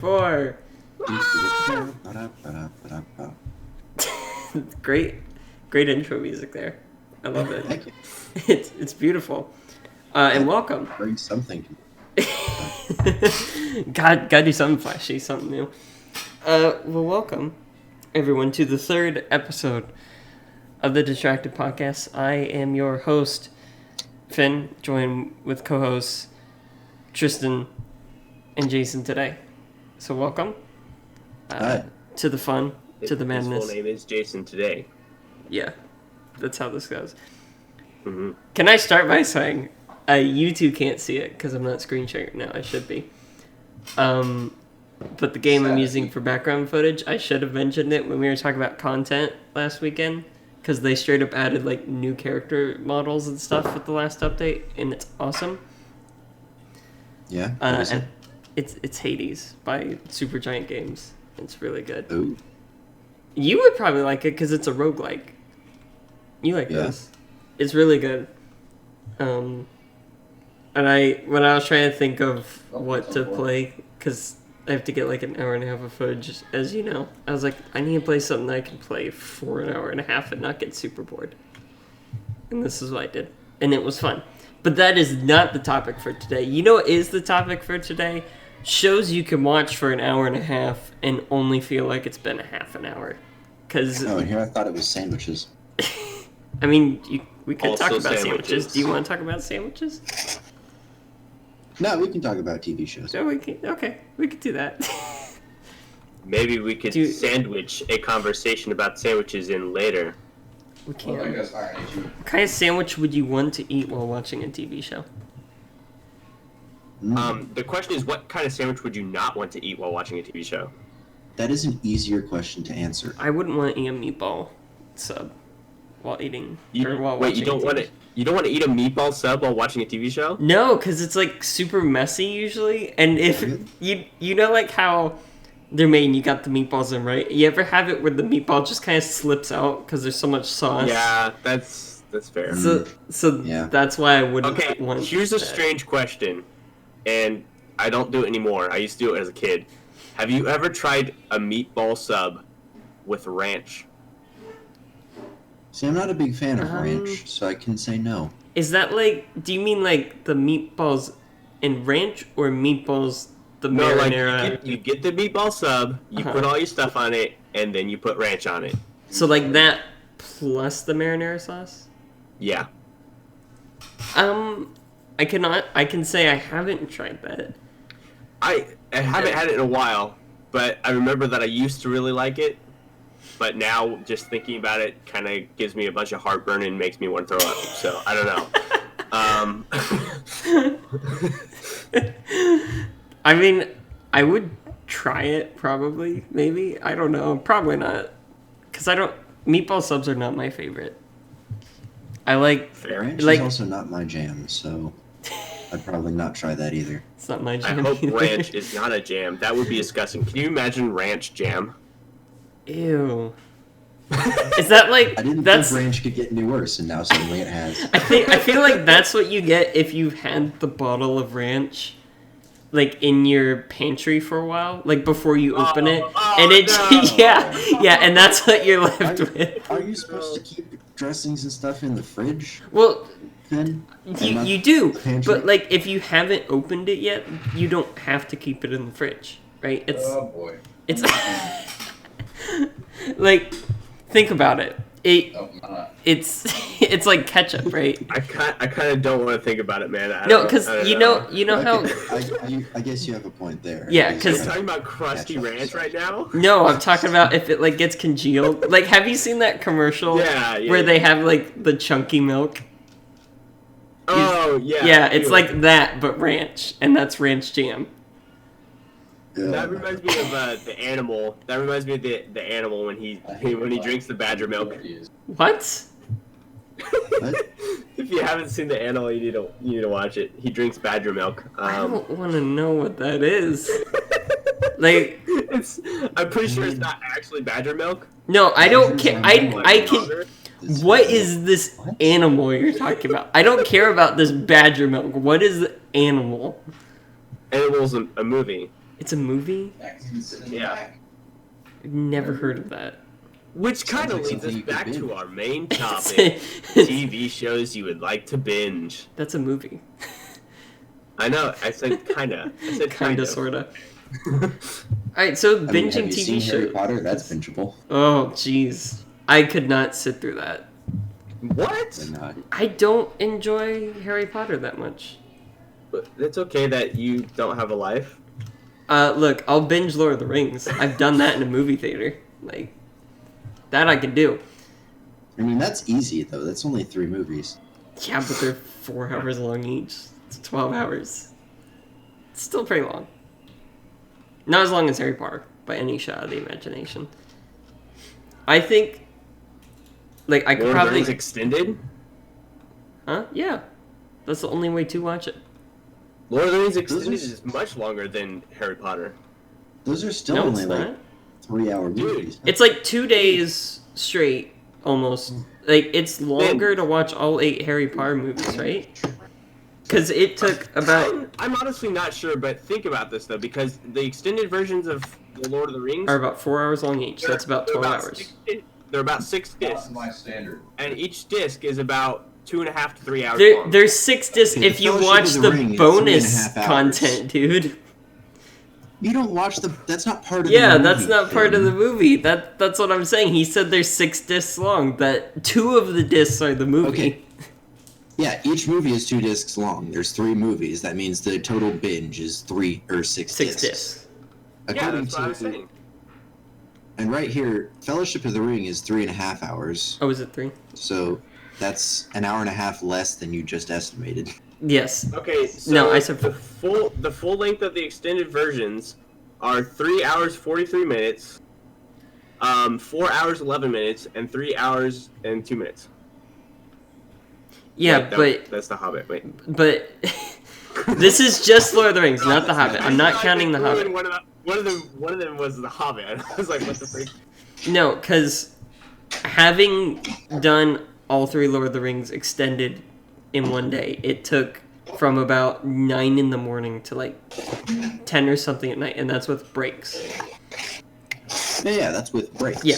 4. Great intro music there. I love it. Thank you. It's beautiful. And welcome. Bring something. Gotta do something flashy, something new. Well, welcome everyone to the third episode of the Distract3d Podcast. I am your host, Finn, joined with co-hosts Tristan and Jason today. So welcome to the fun, to the madness. His full name is Jason today. Yeah, that's how this goes. Mm-hmm. Can I start by saying, you two can't see it because I'm not screen sharing now. I should be. But the game I'm using for background footage, I should have mentioned it when we were talking about content last weekend, because they straight up added like new character models and stuff with the last update, and it's awesome. Yeah. And it's Hades by Supergiant Games. It's really good. Ooh. You would probably like it because it's a roguelike. You like this. It's really good. And when I was trying to think of what to play, because I have to get like an hour and a half of footage, as you know, I was like, I need to play something I can play for an hour and a half and not get super bored. And this is what I did. And it was fun. But that is not the topic for today. You know what is the topic for today? Shows you can watch for an hour and a half and only feel like it's been a half an hour. Cause, and here I thought it was sandwiches. I mean, we could Also talk about sandwiches. Do you want to talk about sandwiches? No, we can talk about TV shows. No, we can. Okay, we could do that. Maybe we could sandwich a conversation about sandwiches in later. We can. What kind of sandwich would you want to eat while watching a TV show? The question is, what kind of sandwich would you not want to eat while watching a TV show? That is an easier question to answer. I wouldn't want to eat a meatball sub while eating while wait, watching. you don't want to? You don't want to eat a meatball sub while watching a TV show? No, because it's like super messy usually, and if you know like how they're made and you got the meatballs in, right? You ever have it where the meatball just kind of slips out because there's so much sauce? Yeah, that's fair. So Yeah. That's why I wouldn't Okay, want here's a that. strange question, and I don't do it anymore. I used to do it as a kid. Have you ever tried a meatball sub with ranch? See, I'm not a big fan of ranch, so I can say no. Is that like, do you mean like the meatballs in ranch or meatballs the marinara? Like you get the meatball sub, you put all your stuff on it, and then you put ranch on it. So like that plus the marinara sauce? Yeah. I can say I haven't tried that. I haven't had it in a while, but I remember that I used to really like it. But now, just thinking about it kind of gives me a bunch of heartburn and makes me want to throw up. So, I don't know. I mean, I would try it, probably, maybe. I don't know. Probably not. Because meatball subs are not my favorite. I like... Ranch is also not my jam, so I'd probably not try that either. It's not my I jam hope either. ranch is not a jam. That would be disgusting. Can you imagine ranch jam? Ew. Is that like... I didn't think ranch could get any worse, and now suddenly it has. I feel like that's what you get if you've had the bottle of ranch, like, in your pantry for a while, like, before you open it. And it... No. Yeah, and that's what you're left with. Are you supposed to keep dressings and stuff in the fridge? Well... Then? You do, Pantry? but like if you haven't opened it yet, you don't have to keep it in the fridge, right? Oh boy. It's like, think about it. It's like ketchup, right? I kind of don't want to think about it, man. No, because you know how. I guess you have a point there. Yeah, You're because talking about crusty ranch right now? no, I'm talking about if it like gets congealed. Like, have you seen that commercial? Yeah. Where they have like the chunky milk? Oh, yeah. Yeah, it's like that, but ranch, and that's ranch jam. That reminds me of the animal. That reminds me of the animal when he drinks the badger milk. What? If you haven't seen the animal, you need to watch it. He drinks badger milk. I don't want to know what that is. Like, I'm pretty sure it's not actually badger milk. No, I don't care. I can. What is this animal you're talking about? I don't care about this badger milk. What is the animal? Animal's a movie. It's a movie? Yeah. Never heard of that. Which kind of Sounds like leads us something you could back binge. to our main topic: TV shows you would like to binge. That's a movie. I know. I said kinda. I said Kinda, sorta. Alright, so I mean, binging have you TV seen Harry shows. Potter? That's bingeable. Oh, jeez. I could not sit through that. What? But not. I don't enjoy Harry Potter that much. But it's okay that you don't have a life. Look, I'll binge Lord of the Rings. I've done that in a movie theater. Like, that I can do. I mean, that's easy, though. That's only 3 movies. Yeah, but they're 4 hours long each. It's 12 hours. It's still pretty long. Not as long as Harry Potter, by any shot of the imagination. I think, like, I could Lord of the probably... Rings extended. Huh? Yeah. That's the only way to watch it. Lord of the Rings extended is much longer than Harry Potter. Those are still No, only, it's like, not. 3-hour Dude. movies. It's like 2 days straight, almost. Like, it's longer to watch all 8 Harry Potter movies, right? Because it took about... I'm honestly not sure, but think about this though, because the extended versions of the Lord of the Rings Are about 4 hours long each. That's about they're 12 hours. They're about 6 discs, my standard. and each disc is about 2.5 to 3 hours long. There's 6 discs Okay, if the you Fellowship watch of the the Ring is bonus 3.5 hours. content, dude. You don't watch the... That's not part of Yeah, the movie. that's not part of Finn. the movie. That's what I'm saying. He said there's 6 discs long. That 2 of the discs are the movie. Okay. Yeah, each movie is 2 discs long. There's 3 movies. That means the total binge is 3 or 6 6 discs. discs. Yeah, According that's what I was to... saying. And right here, Fellowship of the Ring is 3.5 hours. Oh, is it 3? So that's an hour and a half less than you just estimated. Yes. Okay, so No, I said the full length of the extended versions are 3 hours 43 minutes, 4 hours 11 minutes, and 3 hours and 2 minutes. Yeah, Wait, that's the Hobbit. Wait, but this is just Lord of the Rings, not the Hobbit. I'm not counting the Hobbit. One of them was the Hobbit. I was like, what the freak? No, because having done all 3 Lord of the Rings extended in one day, it took from about 9 in the morning to like 10 or something at night, and that's with breaks. Yeah, that's with breaks. Yeah.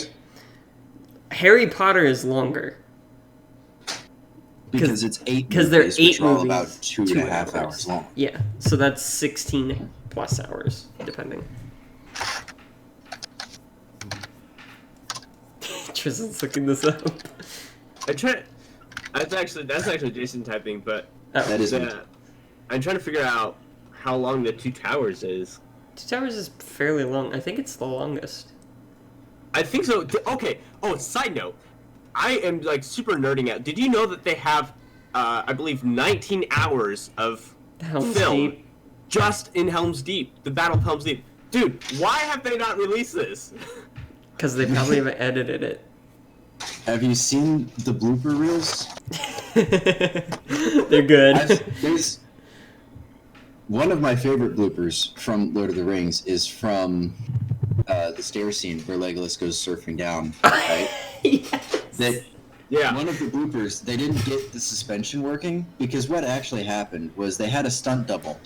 Harry Potter is longer. Because it's 8 'cause they're movies, which 8 are all movies, about 2.5 hours. hours long. Yeah, so that's 16 plus hours, depending. Tristan's looking this up. That's actually Jason typing, but Oh, That is... I'm trying to figure out how long the 2 Towers is. 2 Towers is fairly long. I think it's the longest. I think so. Okay. Oh, side note. I am like super nerding out. Did you know that they have, I believe, 19 hours of Helm's film Deep. just in Helm's Deep, the Battle of Helm's Deep? Dude, why have they not released this? Because they probably haven't edited it. Have you seen the blooper reels? They're good. There's... One of my favorite bloopers from Lord of the Rings is from the stair scene where Legolas goes surfing down, right? Yes. That Yeah. one of the bloopers, they didn't get the suspension working because what actually happened was they had a stunt double.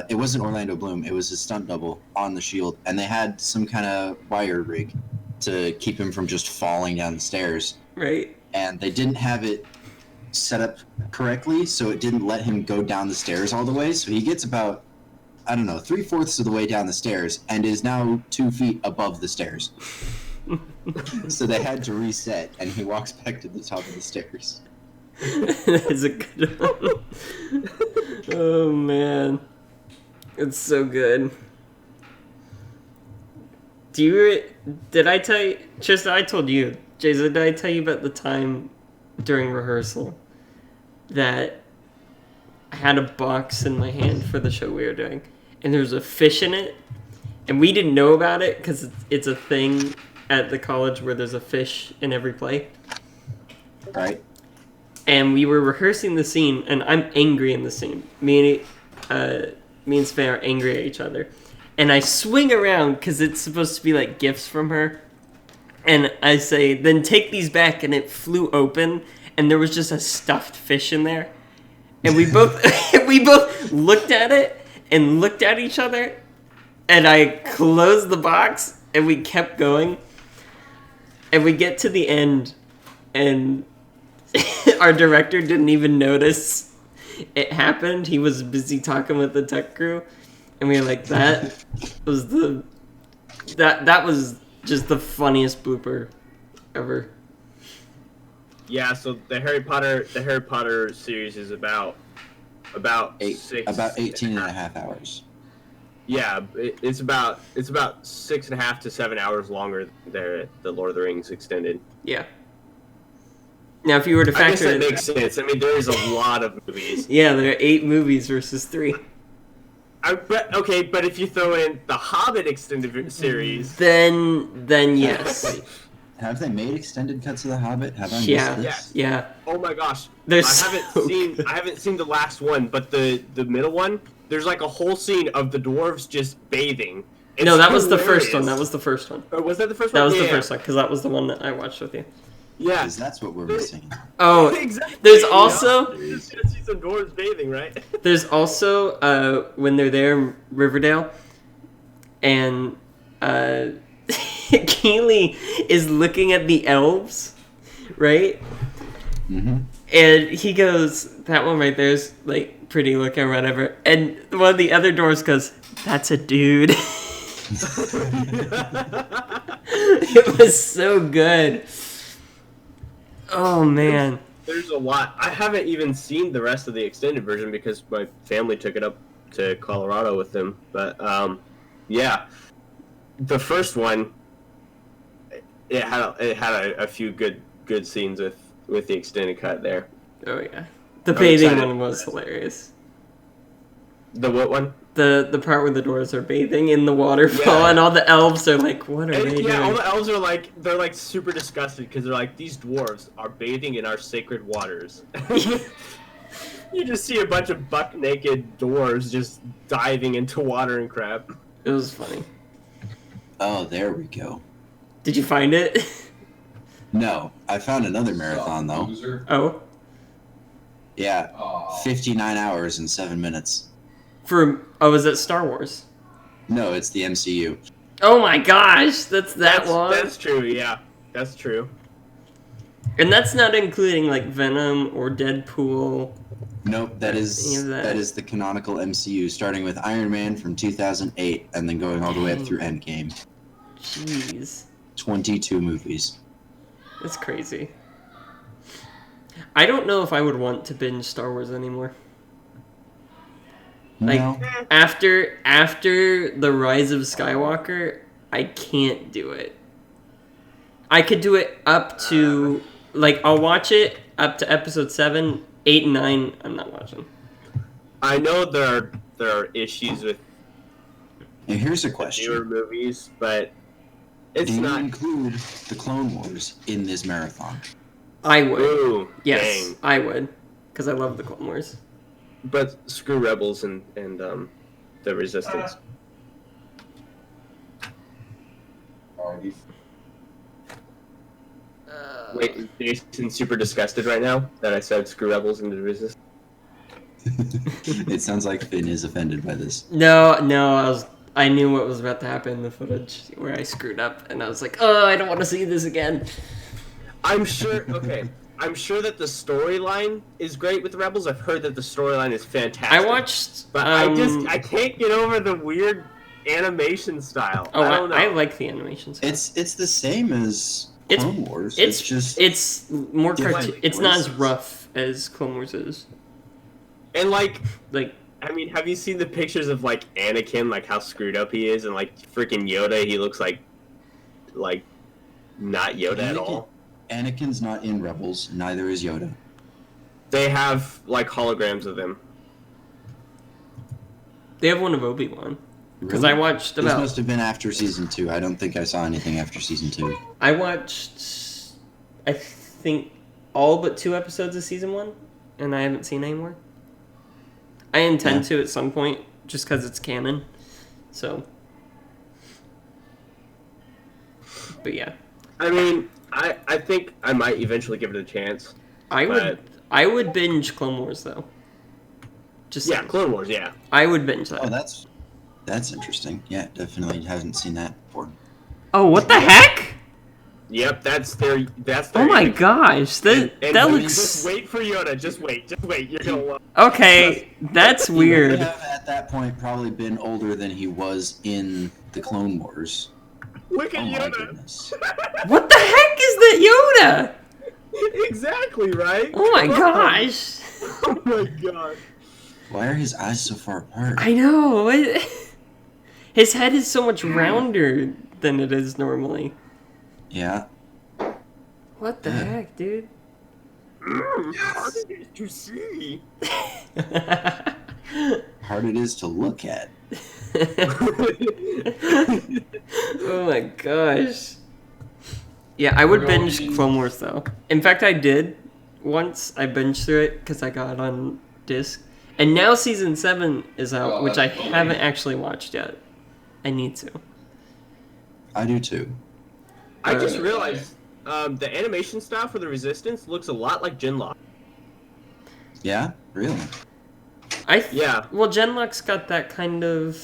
It wasn't Orlando Bloom, it was a stunt double on the shield, and they had some kind of wire rig to keep him from just falling down the stairs. Right. And they didn't have it set up correctly, so it didn't let him go down the stairs all the way. So he gets about, I don't know, 3/4 of the way down the stairs and is now 2 feet above the stairs. So they had to reset, and he walks back to the top of the stairs. That is a good one. Oh, man. It's so good. Did I tell you, Tristan, I told you, Jason, did I tell you about the time during rehearsal that I had a box in my hand for the show we were doing, and there was a fish in it, and we didn't know about it because it's a thing at the college where there's a fish in every play. Right? And we were rehearsing the scene, and I'm angry in the scene. Me and Sven are angry at each other. And I swing around, because it's supposed to be like gifts from her. And I say, then take these back, and it flew open, and there was just a stuffed fish in there. And we both looked at it, and looked at each other, And I closed the box, and we kept going. And we get to the end, and our director didn't even notice it happened. He was busy talking with the tech crew, and we were like, that was just the funniest blooper ever. Yeah, so the Harry Potter series is about 18 and a half hours. Yeah, it's about 6.5 to 7 hours longer than the Lord of the Rings extended. Yeah. Now, if you were to factor, I guess that makes sense. I mean, there is a lot of movies. Yeah, there are 8 movies versus 3. But if you throw in the Hobbit extended series, then yes. Have they made extended cuts of The Hobbit? Have I missed this? Yeah. Oh my gosh, I haven't seen the last one, but the middle one. There's like a whole scene of the dwarves just bathing. No, that was the first one. That was the first one. Or was that the first one? That was the first one, because that was the one that I watched with you. Yeah. Because that's what we're missing. Oh, exactly. There's also... You're just gonna see some dwarves bathing, right? There's also, when they're there in Riverdale, and Keely is looking at the elves, right? Mm-hmm. And he goes, that one right there is, like, pretty looking or whatever. And one of the other dwarves goes, that's a dude. It was so good. Oh, man. There's a lot. I haven't even seen the rest of the extended version because my family took it up to Colorado with them. But, yeah. The first one, it had a few good scenes with the extended cut there. Oh, yeah. The bathing one was hilarious. The what one? The part where the dwarves are bathing in the waterfall, and all the elves are like, what are they doing? Yeah, all the elves are like, they're like super disgusted because they're like, these dwarves are bathing in our sacred waters. You just see a bunch of buck naked dwarves just diving into water and crap. It was funny. Oh, there we go. Did you find it? No, I found another marathon though. Oh. Yeah, 59 hours and 7 minutes. Was it Star Wars? No, it's the MCU. Oh my gosh, that's long? That's true, yeah. That's true. And that's not including, like, Venom or Deadpool. Nope, that is the canonical MCU, starting with Iron Man from 2008 and then going all the way up through Endgame. Jeez. 22 movies. That's crazy. I don't know if I would want to binge Star Wars anymore. Like, No. after the Rise of Skywalker, I can't do it. I could do it up to, like, I'll watch it up to episode 7, 8, and 9, I'm not watching. I know there are issues with Now here's a newer question. movies, but it's Do you not. include the Clone Wars in this marathon? I would. Ooh, Yes, dang. I would. Because I love the Clone Wars. But screw Rebels and the Resistance. Wait, is Jason super disgusted right now that I said screw Rebels and the Resistance? It sounds like Finn is offended by this. No, I knew what was about to happen in the footage where I screwed up, and I was like, oh, I don't want to see this again. I'm sure that the storyline is great with Rebels. I've heard that the storyline is fantastic. I watched... But I can't get over the weird animation style. Oh, I don't know. I like the animations. It's the same as Clone Wars. It's more different cartoon. It's not as voices. rough as Clone Wars is. And like, I mean, have you seen the pictures of like Anakin, like how screwed up he is, and like freaking Yoda? He looks like not Yoda at all. Anakin's not in Rebels. Neither is Yoda. They have like holograms of them. They have one of Obi-Wan. Because Really? I watched This about... must have been after season 2. I don't think I saw anything after season 2. I watched, I think, all but 2 episodes of season 1, and I haven't seen any more. I intend to at some point, just because it's canon. So. But yeah. I mean, I think I might eventually give it a chance. I would binge Clone Wars, though. Just Yeah, saying. Clone Wars, yeah. I would binge that. Oh, that's That's interesting. Yeah, definitely haven't seen that before. Oh, what the heck? Yep, that's their. Oh my gosh, that looks. Just wait for Yoda. Just wait. You're gonna love. Okay, that's He would weird. have at that point probably been older than he was in the Clone Wars. Look at Oh my Yoda. goodness. What the heck is that Yoda? Exactly right. Oh my gosh. Oh my god. Why are his eyes so far apart? I know. His head is so much rounder than it is normally. Yeah. What the heck, dude? How did it to see? Hard it is to look at. Oh my gosh. Yeah, I would binge Clone Wars though. In fact, I did once. I binged through it because I got it on disc. And now season 7 is out, which I haven't actually watched yet. I need to. I do too. I just realized the animation style for the Resistance looks a lot like Genlock. Yeah? Really? Yeah. Well, Genlock's got that kind of...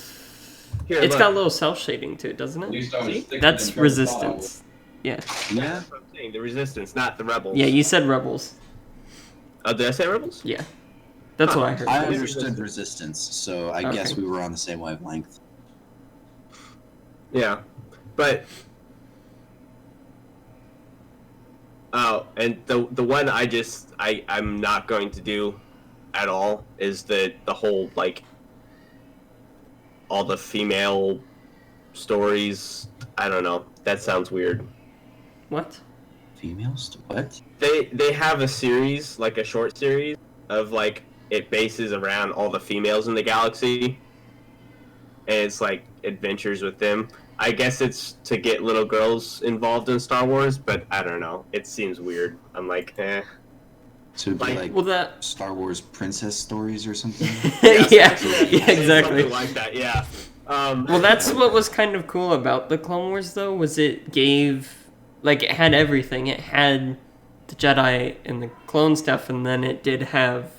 Here, it's look. got a little cel-shading to it, doesn't it? See? That's Resistance. Yeah. Yeah? That's what I'm saying. The Resistance, not the Rebels. Yeah, you said Rebels. Oh, did I say Rebels? Yeah. That's what I heard. I understood Resistance, so I guess Okay. we were on the same wavelength. Yeah. But... Oh, and the one I'm not going to do at all is the whole, like, all the female stories. I don't know. That sounds weird. What? Females? What? They have a series, like a short series, of, like, it bases around all the females in the galaxy. And it's, like, adventures with them. I guess it's to get little girls involved in Star Wars, but I don't know. It seems weird. I'm like, eh. So it'd be like Well, that... Star Wars princess stories or something? yeah, Actually, yeah, exactly. Something like that, yeah. Well, that's what was kind of cool about the Clone Wars, though, was it gave... Like, it had everything. It had the Jedi and the clone stuff, and then it did have...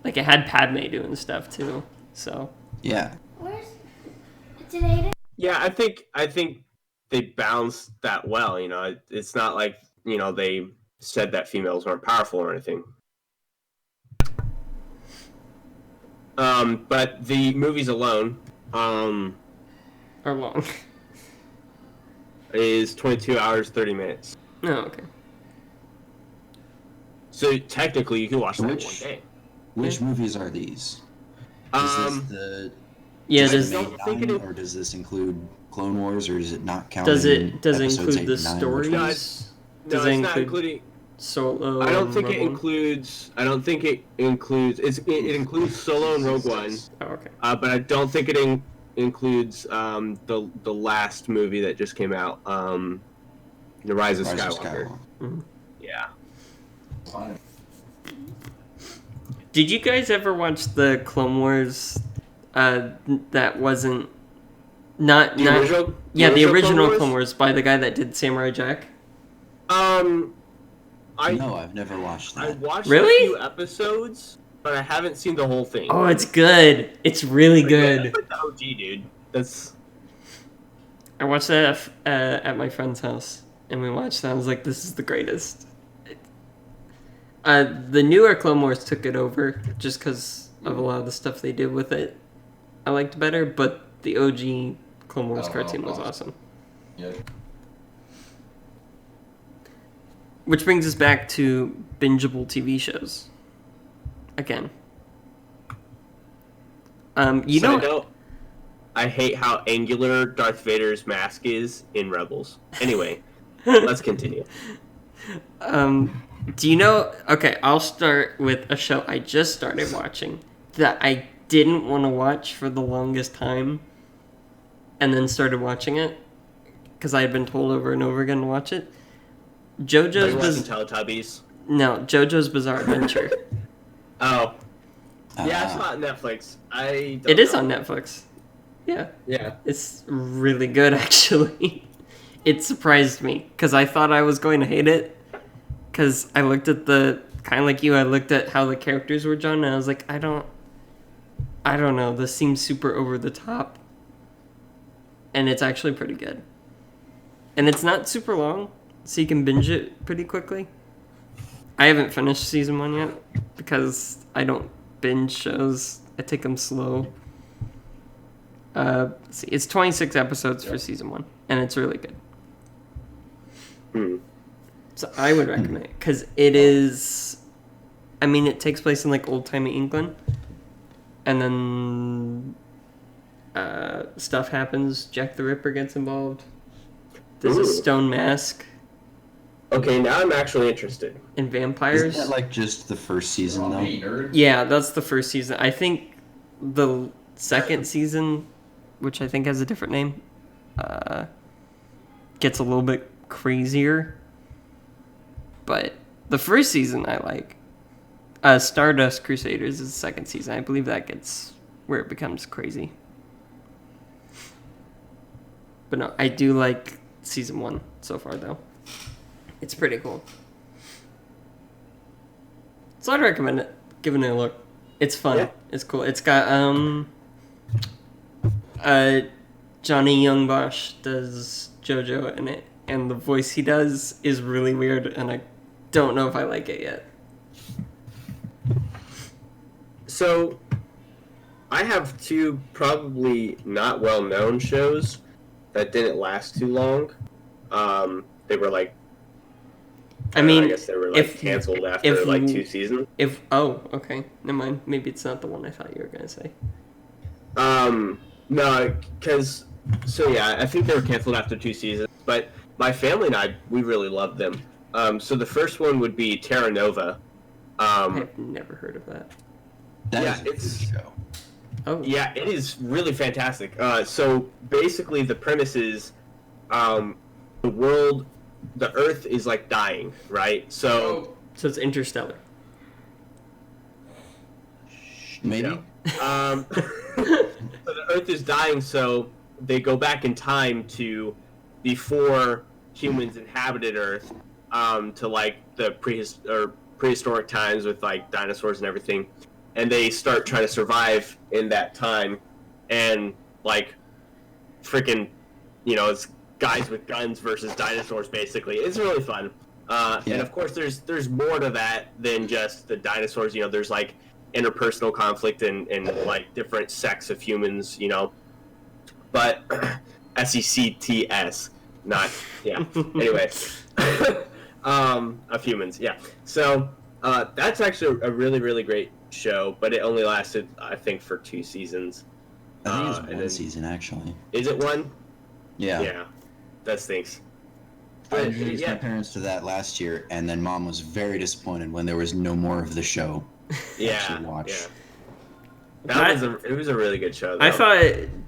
Like, it had Padme doing stuff, too, so... Yeah. Yeah, I think they balanced that well, you know. It's not like, you know, they said that females weren't powerful or anything. But the movies alone, Or long. is 22 hours, 30 minutes. Oh, okay. So technically you can watch that in one Which- day. Which movies are these? Is this the Yeah, just does the main Don't think it nine, is- or does this include Clone Wars, or does it not count? does it episodes include 8 the and 9? stories? No, Does it's it not include including. Solo? I don't think and it Rogue One? includes. I don't think it includes. It includes Solo and Rogue One, Oh, okay. but I don't think it includes the last movie that just came out, The Rise of Rise of Skywalker. Mhm. Yeah. Did you guys ever watch the Clone Wars? That wasn't not The original. yeah, the original Clone Clone Wars by the guy that did Samurai Jack. No, I've never watched I that. watched Really? a few episodes, but I haven't seen the whole thing. Oh, it's good. It's really good. That's like the OG, dude. That's. I watched that at my friend's house, and we watched that. I was like, "This is the greatest." The newer Clone Wars took it over just because of a lot of the stuff they did with it. I liked better, but the OG Clone Wars cartoon was awesome. Yeah. Which brings us back to bingeable TV shows. Again. You Side know, note, I hate how angular Darth Vader's mask is in Rebels. Anyway, let's continue. do you know? Okay, I'll start with a show I just started watching that I didn't want to watch for the longest time, and then started watching it because I had been told over and over again to watch it. Are you watching JoJo's Teletubbies? JoJo's Bizarre Adventure. Oh, yeah, it's Ah. not Netflix. I. Don't It is know. on Netflix. Yeah, Yeah. it's really good actually. It surprised me because I thought I was going to hate it. Because I looked at the kind of like you, I looked at how the characters were drawn, and I was like, I don't I don't know. This seems super over the top. And it's actually pretty good. And it's not super long, so you can binge it pretty quickly. I haven't finished season 1 yet because I don't binge shows. I take them slow. Let's see, it's 26 episodes for season 1, and it's really good. So I would recommend it because it is. I mean, it takes place in like old-timey England, and then stuff happens. Jack the Ripper gets involved. There's a stone mask. Okay, now I'm actually interested. And vampires. Isn't that like just the first season though? Yeah, that's the first season. I think the second season, which I think has a different name, gets a little bit crazier. But the first season I like. Stardust Crusaders is the second season. I believe that gets where it becomes crazy. But no, I do like season 1 so far though. It's pretty cool. So I'd recommend it. Giving it a look. It's fun. Yeah. It's cool. It's got Johnny Youngbosch does JoJo in it, and the voice he does is really weird, and I don't know if I like it yet. So I have 2 probably not well known shows that didn't last too long. They were like I guess they were like canceled after like 2 seasons. Okay, never mind. Maybe it's not the one I thought you were gonna say. No, because I think they were canceled after 2 seasons. But my family and I, we really loved them. So the first one would be Terra Nova. I've never heard of that. That is a good show. Oh. Yeah, it is really fantastic. So basically, the premise is, the Earth is like dying, right? So it's Interstellar. Maybe. No. So the Earth is dying, so they go back in time to before humans inhabited Earth, to like the prehistoric times with like dinosaurs and everything, and they start trying to survive in that time, and like freaking, it's guys with guns versus dinosaurs, basically. It's really fun. And of course there's more to that than just the dinosaurs. There's like interpersonal conflict and like different sects of humans, but SECTS, not anyway. Of humans, so that's actually a really, really great show, but it only lasted, I think, for 2 seasons. I think it's 1 season, actually. Is it 1? Yeah. That stinks. I introduced my parents to that last year, and then Mom was very disappointed when there was no more of the show. Yeah. Watch. It was a really good show, though. I thought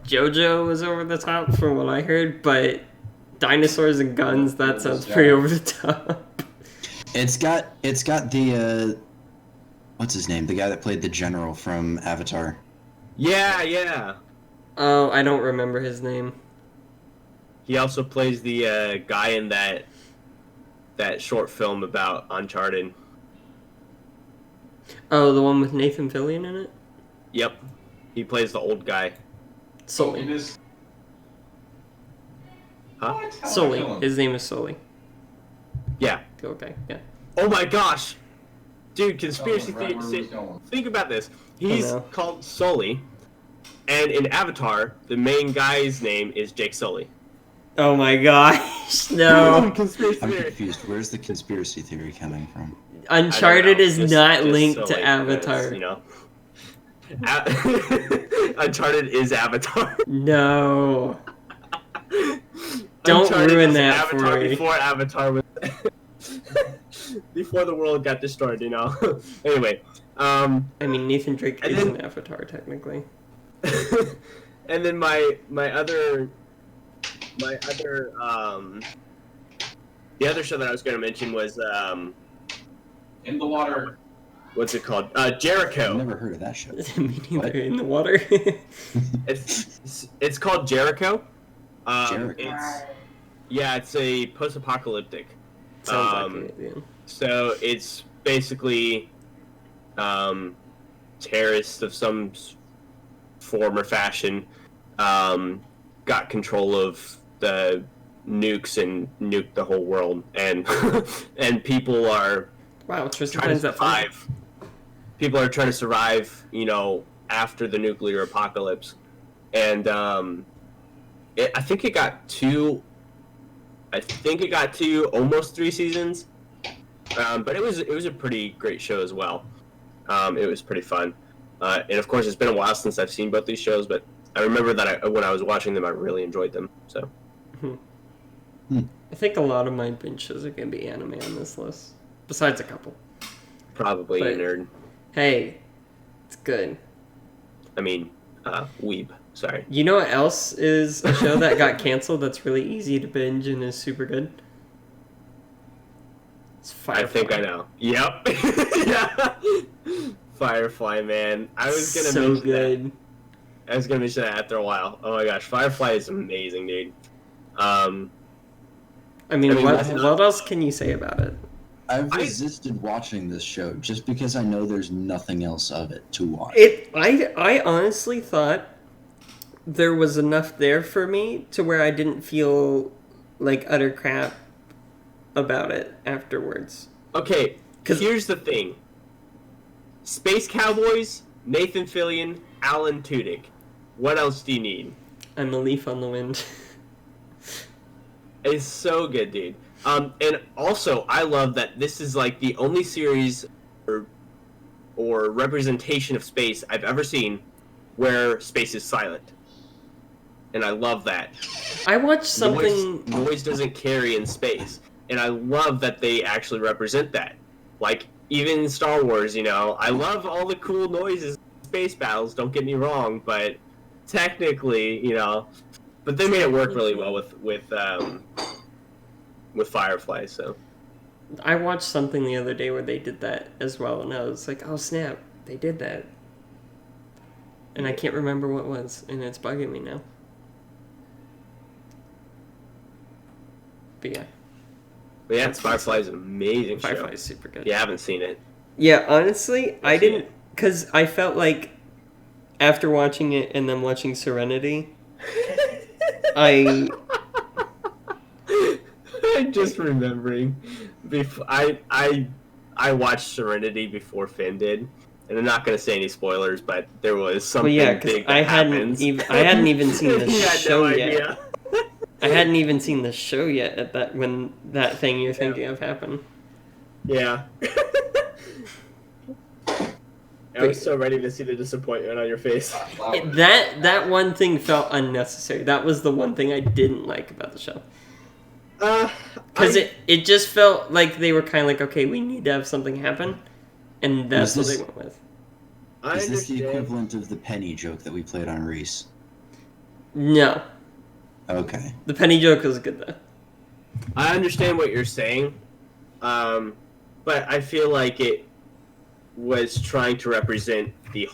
JoJo was over the top from what I heard, but dinosaurs and guns, that sounds pretty over the top. It's got the what's his name? The guy that played the general from Avatar. Yeah. Oh, I don't remember his name. He also plays the guy in that short film about Uncharted. Oh, the one with Nathan Fillion in it? Yep. He plays the old guy. Sully. Huh? Sully. His name is Sully. Yeah. Okay, yeah. Oh my gosh! Dude, conspiracy theory. Think about this. He's called Sully, and in Avatar, the main guy's name is Jake Sully. Oh my gosh, no. I'm confused. Where's the conspiracy theory coming from? Uncharted is not linked to Avatar. Uncharted is Avatar. No. Don't ruin that Avatar for me. Before Avatar was... before the world got destroyed, Anyway. I mean, Nathan Drake is an Avatar, technically. And then my other the other show that I was going to mention was In the Water. What's it called? Jericho. I've never heard of that show. Me neither. In the water. It's called Jericho. Jericho. It's a post-apocalyptic. Sounds like it, yeah. So it's basically terrorists of some form or fashion, got control of the nukes and nuked the whole world, and and people are Tristan trying to finds that funny. survive. People are trying to survive, after the nuclear apocalypse, and I think it got two, almost 3 seasons, but it was a pretty great show as well. It was pretty fun, and of course it's been a while since I've seen both these shows, but I remember that when I was watching them, I really enjoyed them. So, I think a lot of my binge shows are gonna be anime on this list, besides a couple. probably a But- nerd. Hey, it's good. I mean, weeb. Sorry. You know what else is a show that got canceled that's really easy to binge and is super good? It's Firefly. I think I know. Yep. Yeah. Firefly, man. I was gonna so mention good. that. I was gonna mention that after a while. Oh my gosh, Firefly is amazing, dude. I mean, I mean, what else can you say about it? I've resisted watching this show just because I know there's nothing else of it to watch. I honestly thought there was enough there for me to where I didn't feel like utter crap about it afterwards. Okay, here's the thing. Space Cowboys, Nathan Fillion, Alan Tudyk. What else do you need? I'm a leaf on the wind. It's so good, dude. And also, I love that this is like the only series or representation of space I've ever seen where space is silent. And I love that. I watched something... Noise doesn't carry in space. And I love that they actually represent that. Like, even in Star Wars, I love all the cool noises in space battles, don't get me wrong, but technically, but they made it work really well with Firefly, so. I watched something the other day where they did that as well, and I was like, oh snap, they did that. And I can't remember what it was, and it's bugging me now. But yeah. But yeah, Firefly is an amazing show. Firefly is super good. If you haven't seen it. Yeah, honestly, I didn't... Because I felt like after watching it and then watching Serenity, I'm just remembering, I watched Serenity before Finn did, and I'm not going to say any spoilers, but there was something big that happens. I hadn't even seen the show yet. Idea. I hadn't even seen the show yet when that thing you're thinking of happened. Yeah. I was so ready to see the disappointment on your face. That one thing felt unnecessary. That was the one thing I didn't like about the show. Because it just felt like they were kind of like, okay, we need to have something happen, and that's what they went with. Is this the equivalent of the penny joke that we played on Reese? No. Okay. The penny joke was good though. I understand what you're saying, but I feel like it was trying to represent the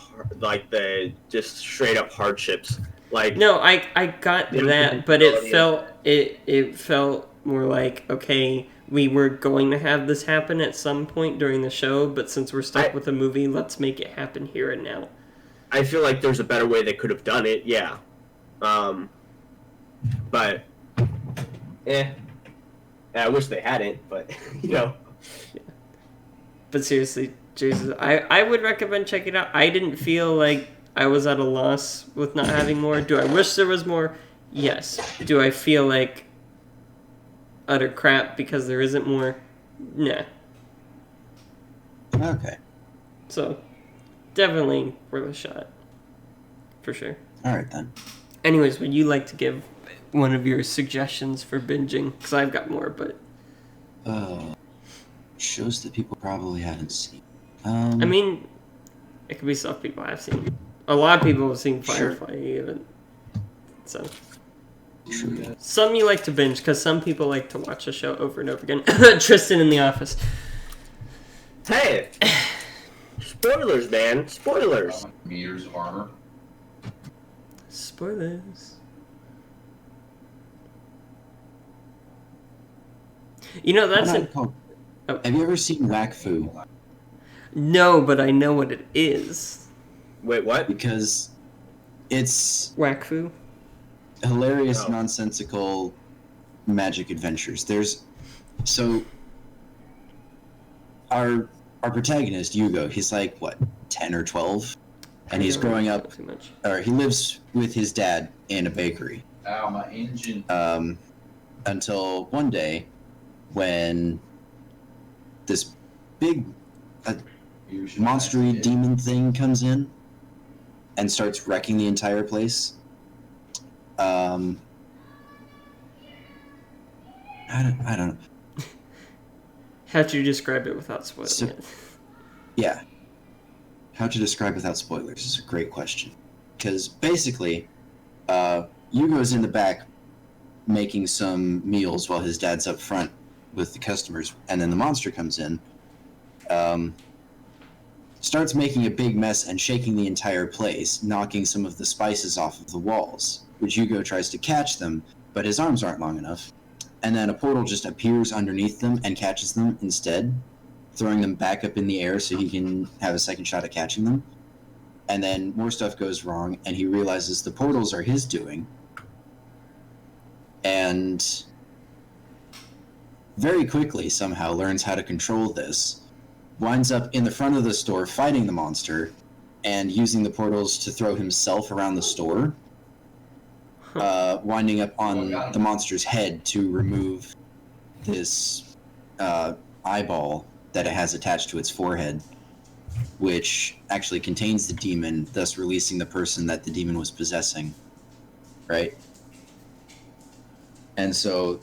just straight up hardships. Like no, I got that, but it felt more like, okay, we were going to have this happen at some point during the show, but since we're stuck with a movie, let's make it happen here and now. I feel like there's a better way they could have done it, yeah. But I wish they hadn't, but Yeah. But seriously, Jesus, I would recommend checking it out. I didn't feel like I was at a loss with not having more. Do I wish there was more? Yes. Do I feel like utter crap because there isn't more? Nah. Okay. So, definitely worth a shot. For sure. Alright then. Anyways, would you like to give one of your suggestions for binging? Because I've got more, but... shows that people probably haven't seen. I mean, it could be stuff people have seen. A lot of people have seen Firefly, even. So... True. Some you like to binge, because some people like to watch a show over and over again. Tristan in The Office. Hey! Spoilers, man. Spoilers. Meters of armor. Spoilers. You know, that's Have you ever seen Whack Fu? No, but I know what it is. Wait, what? Because It's Wakfu. hilarious, nonsensical magic adventures. Our protagonist, Yugo, he's like, what, 10 or 12? And he's growing up, too much. or he lives with his dad in a bakery. Ow, my engine. Until one day when this big monstery demon thing comes in and starts wrecking the entire place. I don't know. How'd you describe it without spoiling it? Yeah. How to describe without spoilers is a great question. Because basically, Yugo's in the back making some meals while his dad's up front with the customers, and then the monster comes in, starts making a big mess and shaking the entire place, knocking some of the spices off of the walls, which Yugo tries to catch them, but his arms aren't long enough. And then a portal just appears underneath them and catches them instead, throwing them back up in the air so he can have a second shot at catching them. And then more stuff goes wrong, and he realizes the portals are his doing. And very quickly, somehow, learns how to control this, winds up in the front of the store fighting the monster, and using the portals to throw himself around the store, winding up on the monster's head to remove this eyeball that it has attached to its forehead, which actually contains the demon, thus releasing the person that the demon was possessing, right? And so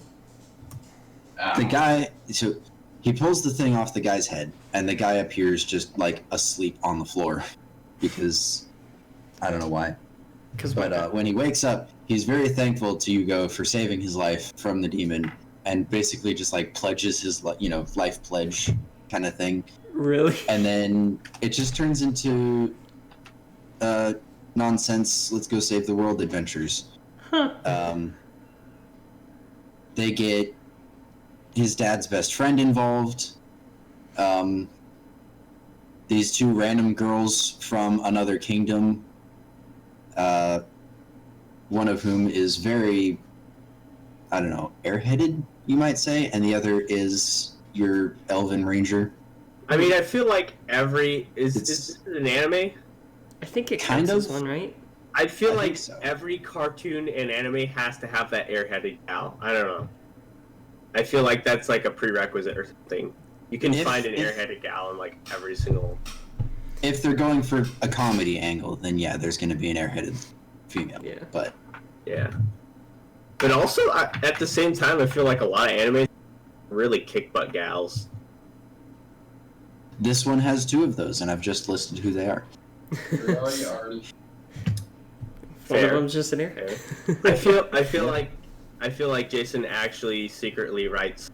the guy, so he pulls the thing off the guy's head, and the guy appears just like asleep on the floor, because I don't know why. But when he wakes up, he's very thankful to Yugo for saving his life from the demon, and basically just like pledges his life pledge kind of thing. Really? And then it just turns into nonsense, let's go save the world adventures. Huh. They get his dad's best friend involved. These two random girls from another kingdom, one of whom is very, I don't know, airheaded, you might say, and the other is your elven ranger. I mean, I feel like is this an anime? I think it kind counts of as one, right? I feel like so. every cartoon and anime has to have that airheaded gal. I don't know. I feel like that's like a prerequisite or something. You can find an airheaded gal in like every single... If they're going for a comedy angle, then yeah, there's going to be an airheaded female. Yeah. But yeah. But also, at the same time, I feel like a lot of anime really kick butt gals. This one has two of those, and I've just listed who they are. Already. One of them's just an airhead. I feel like Jason actually secretly writes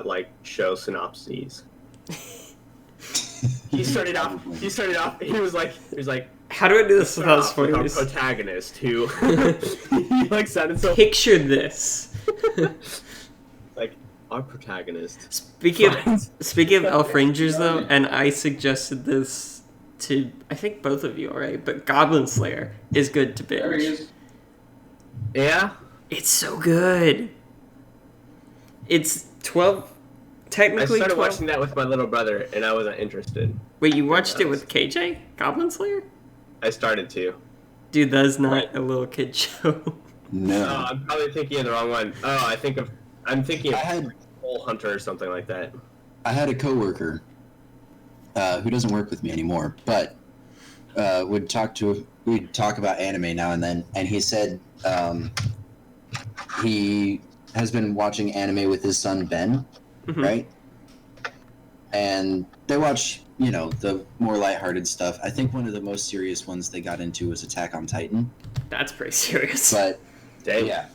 like show synopses. He started off. He was like. How do I do this without spoilers? Our protagonist, who he like sounded so. Picture this. Like our protagonist. Speaking of Elf Rangers, though, and I suggested this to I think both of you already, but Goblin Slayer is good to binge. There he is. Yeah. It's so good. It's 12. Technically, I started 12. watching that with my little brother, and I wasn't interested. Wait, you watched it with KJ? Goblin Slayer? I started to. Dude, that's not a little kid show. No. Oh, I'm probably thinking of the wrong one. Oh, I'm thinking of Soul Hunter or something like that. I had a coworker who doesn't work with me anymore, but we'd talk about anime now and then, and he said he has been watching anime with his son Ben, right? And they watch, the more lighthearted stuff. I think one of the most serious ones they got into was Attack on Titan. That's pretty serious. But Dang. yeah,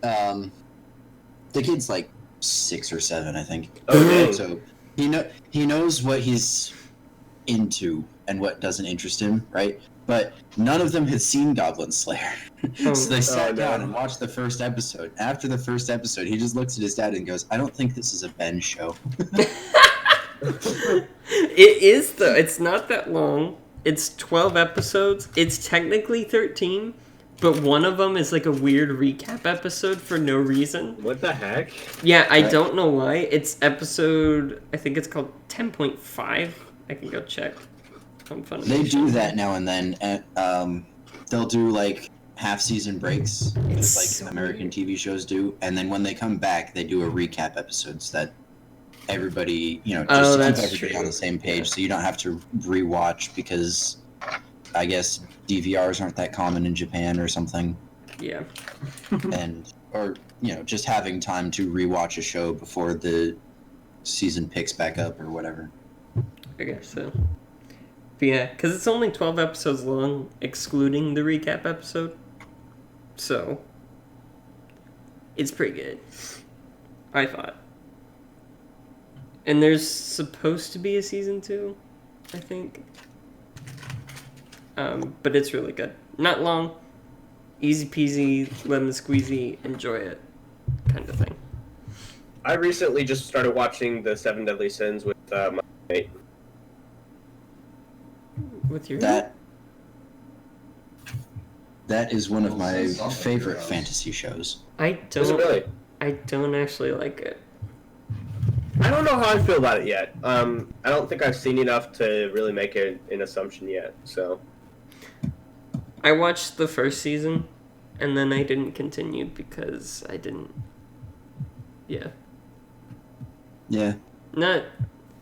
the kid's like 6 or 7, I think. Okay. So he knows what he's into and what doesn't interest him, right? But none of them had seen Goblin Slayer. So they sat down and watched the first episode. After the first episode, he just looks at his dad and goes, I don't think this is a Ben show. It is, though. It's not that long. It's 12 episodes. It's technically 13, but one of them is like a weird recap episode for no reason. What the heck? Yeah, I don't know why. It's episode, I think it's called 10.5. I can go check on Funimation. They do that now and then. And, they'll do like half-season breaks, just like so American weird. TV shows do, and then when they come back, they do a recap episode so that everybody, just to keep that's everybody true. on the same page, so you don't have to rewatch because I guess DVRs aren't that common in Japan or something, Yeah. or just having time to rewatch a show before the season picks back up or whatever. I guess so. But yeah, because it's only 12 episodes long, excluding the recap episode. So, it's pretty good. I thought. And there's supposed to be a season 2, I think. But it's really good. Not long. Easy peasy, lemon squeezy, enjoy it. Kind of thing. I recently just started watching the 7 Deadly Sins with my mate. With your That is one of my favorite fantasy shows. I Is it don't really? I don't actually like it. I don't know how I feel about it yet. I don't think I've seen enough to really make an assumption yet. So I watched the first season and then I didn't continue because I didn't. Yeah. Yeah. Not,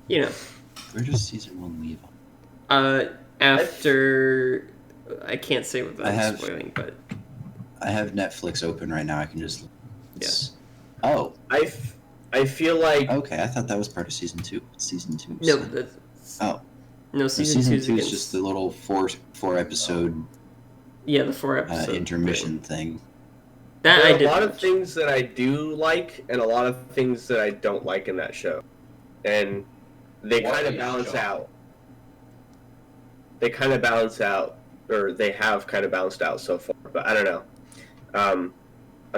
Where does season 1 leave? After, I can't say without I have- spoiling, but I have Netflix open right now. I can just. Yes. Oh, I feel like okay. I thought that was part of season 2. It's season 2. no, so- that's, Oh. no, So season season 2 2 is against, just the little four episode yeah, the 4 episode intermission thing. That there I are did. a lot of watch. things that I do like and a lot of things that I don't like in that show, and they What kind of is balance show? out. They kind of balance out, or they have kind of balanced out so far. But I don't know. I'm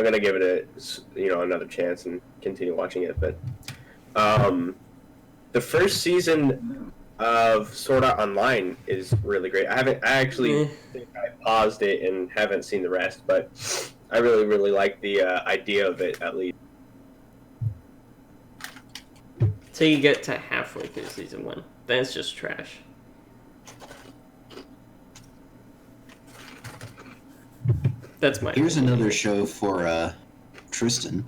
gonna give it another chance and continue watching it. But the first season of Sword Art Online is really great. I actually think I paused it and haven't seen the rest, but I really, really like the idea of it, at least. So you get to halfway through season 1. Then it's just trash. That's my Here's opinion. another show for Tristan.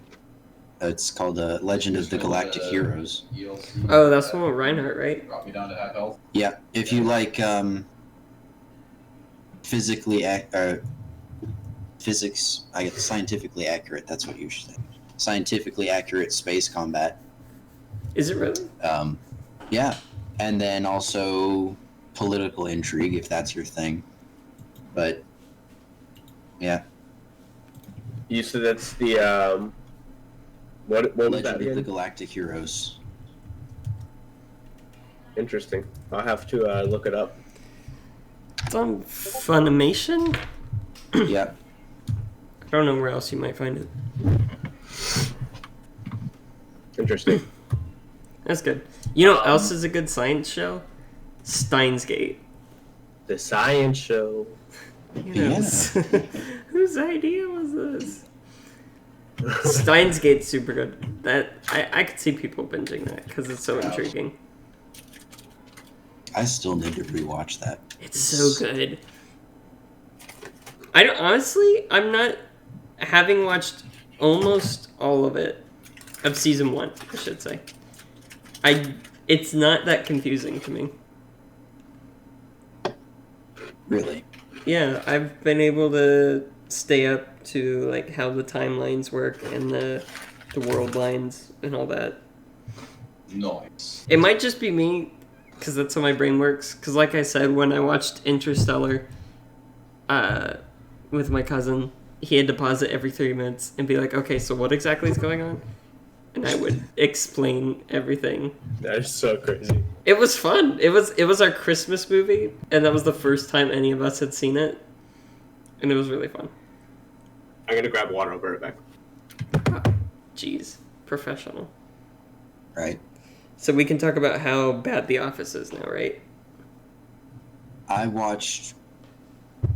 It's called Legend of the Galactic Heroes. ELC. Oh, that's the one with Reinhardt, right? Brought me down to half health. Yeah, if you like physics, I guess scientifically accurate. That's what you should say. Scientifically accurate space combat. Is it really? Yeah, and then also political intrigue if that's your thing. But yeah, You said that's the what was Legend that of the again? Galactic Heroes. Interesting. I'll have to look it up. It's on Funimation? Yeah, I don't know where else you might find it. Interesting. That's good. You know what else is a good science show? Steins Gate. The science show. Yes. Whose idea was this? Steins Gate's super good. That I could see people binging that because it's so intriguing. I still need to rewatch that. It's so good. I don't honestly. I'm not having watched almost all of it of season 1. I should say. It's not that confusing to me. Really? Yeah, I've been able to stay up to like how the timelines work and the world lines and all that. Nice. It might just be me, because that's how my brain works. Because like I said, when I watched Interstellar with my cousin, he had to pause it every 30 minutes and be like, okay, so what exactly is going on? And I would explain everything. That is so crazy. It was fun. It was our Christmas movie, and that was the first time any of us had seen it. And it was really fun. I'm gonna grab water. I'll be right back. Jeez. Professional. Right. So we can talk about how bad The Office is now, right? I watched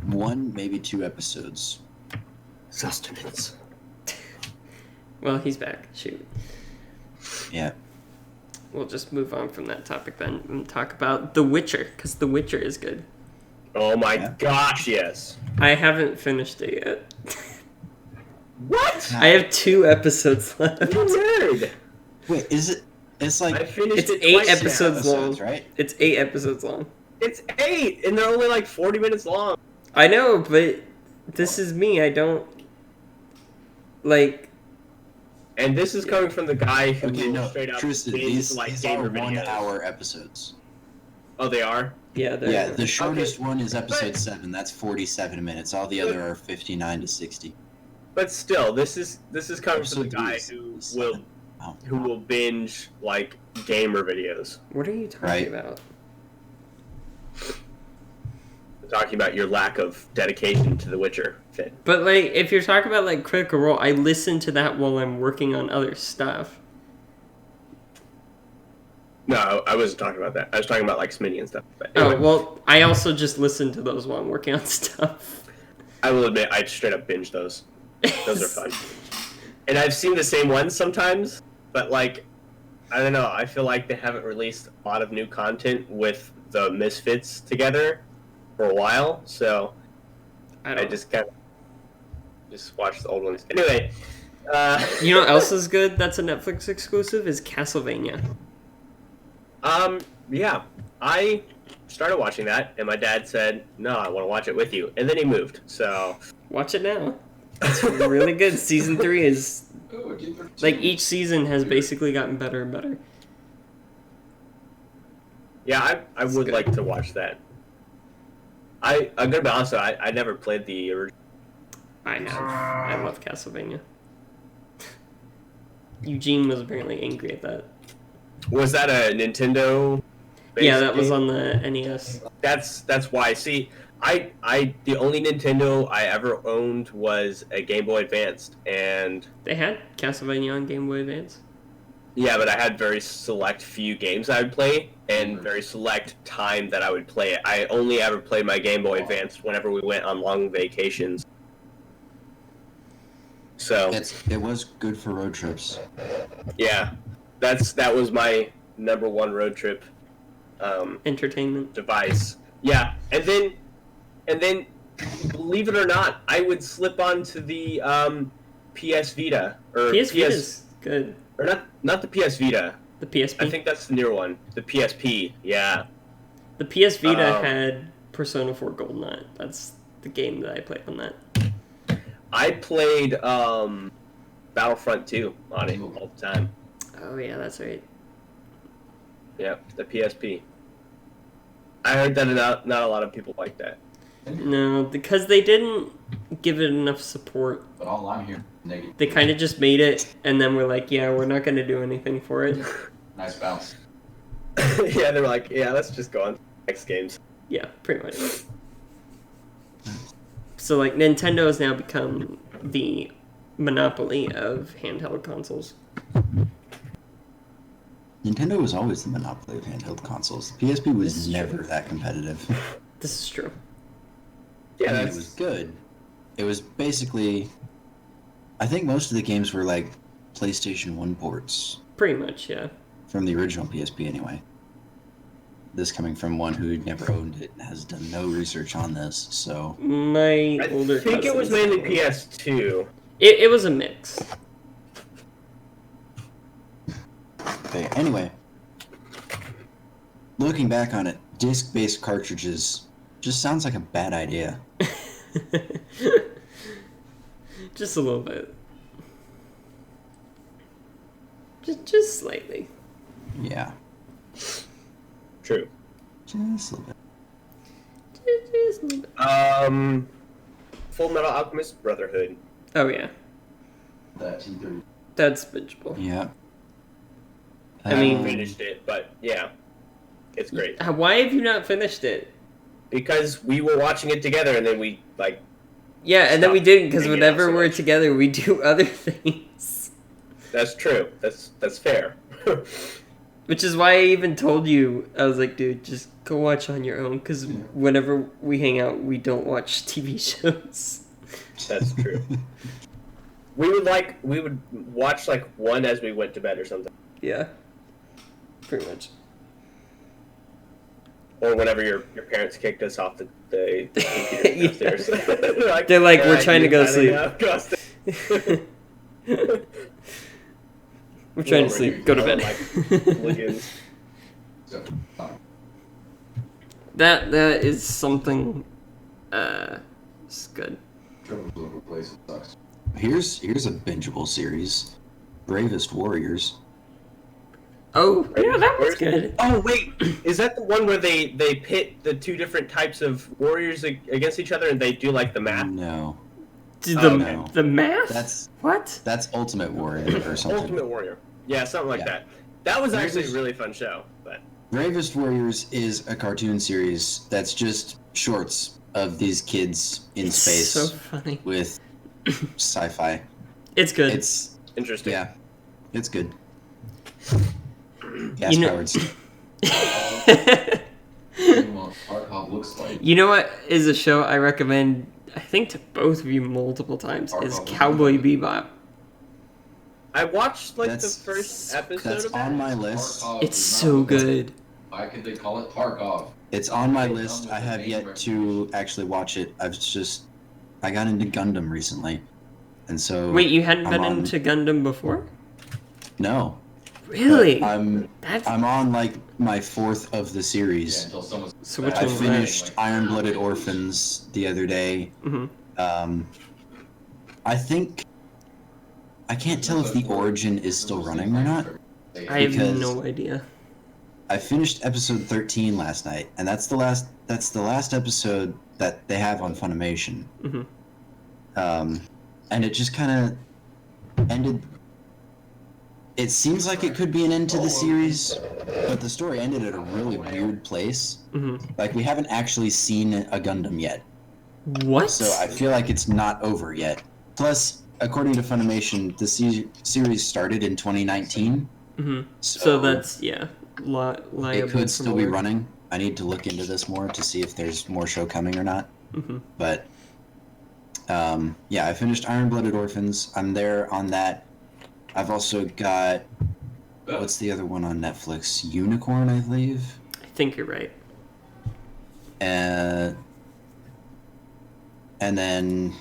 1, maybe 2 episodes. Sustenance. Well, he's back. Shoot. Yeah. We'll just move on from that topic then and talk about The Witcher, because The Witcher is good. Oh my gosh, yes. I haven't finished it yet. What? I have 2 episodes left. You nerd. Wait, is it? It's like I finished It's it 8 twice now. episodes long. right? It's 8 episodes long. It's 8, and they're only like 40 minutes long. I know, but this is me. I don't like. And this is coming from the guy who Okay, will no, straight up Tristan, binge these like are gamer videos. 1-hour episodes. Oh, they are? Yeah, Yeah, the shortest Okay, one is episode but- 7. That's 47 minutes. All the other are 59 to 60. But still, this is coming from the Episode guy three who is will 7. Oh. who will binge like gamer videos. What are you talking Right. about? I'm talking about your lack of dedication to The Witcher, Finn. But like, if you're talking about like Critical Role, I listen to that while I'm working on other stuff. No, I wasn't talking about that. I was talking about like Smitty and stuff. But anyway, Oh well, I also just listen to those while I'm working on stuff. I will admit I straight up binge those. Those are fun. And I've seen the same ones sometimes, but like, I don't know. I feel like they haven't released a lot of new content with the Misfits together for a while, so I just kind of just watch the old ones. Anyway, You know what else is good? That's a Netflix exclusive. Is Castlevania. yeah, I started watching that, and my dad said, "No, I want to watch it with you," and then he moved. So Watch it now. It's really good. Season 3 is Oh, I did like each season has basically gotten better and better. yeah, I would good. like to watch that. I'm gonna be honest, though, I never played the original. I have. I love Castlevania. Eugene was apparently angry at that. Was that a Nintendo? Yeah, that was on the NES. That's why. See, I the only Nintendo I ever owned was a Game Boy Advanced, and They had Castlevania on Game Boy Advance. yeah, but I had very select few games I would play, and very select time that I would play it. I only ever played my Game Boy Advance whenever we went on long vacations. So It was good for road trips. yeah, that was my number one road trip Entertainment. device. Yeah, and then, believe it or not, I would slip onto the PS Vita or PS Vita's good. or not the PS Vita. The PSP. I think that's the newer one, the PSP. Yeah, The PS Vita Um, had Persona 4 Golden. That's the game that I played on that. I played Battlefront 2 on it all the time. Oh yeah, that's right. Yeah, the PSP. I heard that not a lot of people like that. No, because they didn't give it enough support. But all I'm here, negative. They kind of just made it, and then we're like, yeah, we're not going to do anything for it. Nice bounce. Yeah, they were like, yeah, let's just go on to the next games. Yeah, pretty much. So, like, Nintendo has now become the monopoly of handheld consoles. Nintendo was always the monopoly of handheld consoles. The PSP was This is never true. that competitive. This is true. Yeah, I mean, that's it was good. It was basically, I think most of the games were like PlayStation 1 ports Pretty much, yeah. from the original PSP anyway. This coming from one who never owned it and has done no research on this, so My I older think it was cousins- mainly PS2. It was a mix. okay. Anyway, looking back on it, disc-based cartridges just sounds like a bad idea. Just a little bit. Just slightly. Yeah, True. just a little bit. Just a little bit. Full Metal Alchemist Brotherhood. Oh yeah, That T30. that's bingeable. Yeah. I mean- Finished it, but yeah, it's great Why have you not finished it? because we were watching it together, and then we like. Yeah, and then we Stop didn't because bringing it up whenever so we're much. together, we do other things. That's true. That's fair. Which is why I even told you, I was like, dude, just go watch on your own, because whenever we hang out, we don't watch TV shows. That's true. We would watch like one as we went to bed or something. Yeah. Pretty much. Or whenever your parents kicked us off the computer upstairs. They're like, we're "Alright, trying to you've go had sleep. enough. Go upstairs." We're trying to Well, sleep. Go to bed. like hooligans. So, That is something. It's good. Trevor's local place sucks. Here's a bingeable series, Bravest Warriors. Oh yeah, that was good. Oh wait, is that the one where they pit the two different types of warriors against each other and they do like the math? No, The math? that's What? Ultimate Warrior or something. Ultimate Warrior. Yeah, something like that. That was actually a really fun show, but Bravest Warriors is a cartoon series that's just shorts of these kids in space So funny. with sci-fi. It's good. It's interesting. yeah, it's good. Gas powered. Well, Tarkov looks like. You know what is a show I recommend, I think, to both of you multiple times, is Cowboy Bebop. I watched like That's- the first episode That's of that. on my list. Tarkov It's is so not- good. Why could they call it Tarkov? It's on my list. I have yet to actually watch it. I got into Gundam recently, and so Wait, you hadn't I'm been on- into Gundam before? No. Really? I'm That's on like my fourth of the Yeah, series. until someone's. So which I one's that? finished Iron-Blooded Orphans the other day. Mhm. I think I can't tell if the origin is still running or not. I have Because- no idea. I finished episode 13 last night, and that's the last episode that they have on Funimation. Mhm. And it just kind of ended. It seems like it could be an end to the series, but the story ended at a really weird place. Mhm. Like, we haven't actually seen a Gundam yet, What? so I feel like it's not over yet. Plus, according to Funimation, the series started in 2019, Mhm. So that's liable. it could for still be more. running. I need to look into this more to see if there's more show coming or not. Mhm. But yeah, I finished Iron-Blooded Orphans. I'm there on that. I've also got what's the other one on Netflix? Unicorn, I believe. I think you're right. And then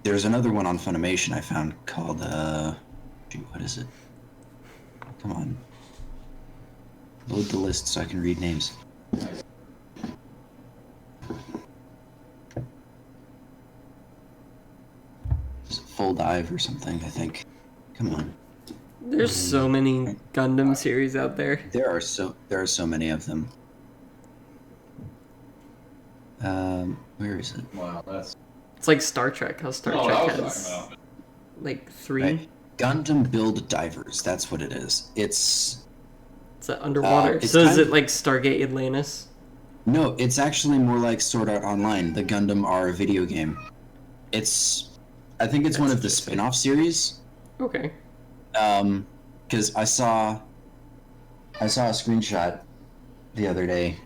there's another one on Funimation I found called what is it? Come on. Load the list so I can read names. Is it Full Dive or something, I think. Come on. There's so many Gundam series out there. There are so many of them. Where is it? Wow, that's. It's like Star Trek. How Star Oh, I Trek was has talking about. like 3. Right. Gundam Build Divers. That's what it is. It's It's underwater. it's So is kind it of- like Stargate Atlantis? no. It's actually more like Sword Art Online. The Gundam are a video game. I think it's one of the spin-off series. Okay. Because I saw a screenshot the other day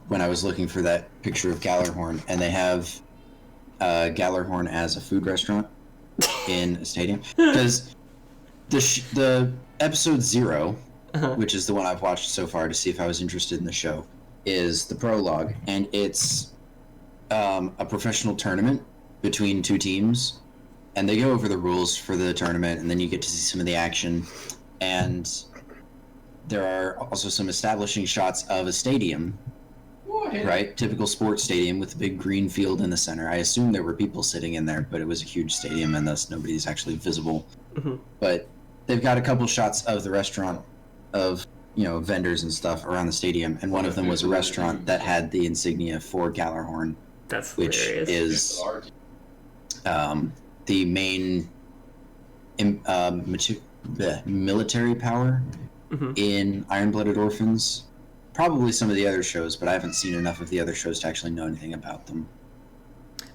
when I was looking for that picture of Gallarhorn, and they have Gallarhorn as a food restaurant in a stadium. Because the episode 0, Uh-huh. which is the one I've watched so far to see if I was interested in the show, is the prologue, and it's a professional tournament between two teams, and they go over the rules for the tournament, and then you get to see some of the action, and there are also some establishing shots of a stadium, right? Typical sports stadium with a big green field in the center. I assume there were people sitting in there, but it was a huge stadium, and thus nobody's actually visible. Mhm. But they've got a couple shots of the restaurant of, vendors and stuff around the stadium, and one of them was a restaurant that had the insignia for Gallarhorn, That's which hilarious. is the main military power Mhm. in Iron-Blooded Orphans. Probably some of the other shows, but I haven't seen enough of the other shows to actually know anything about them.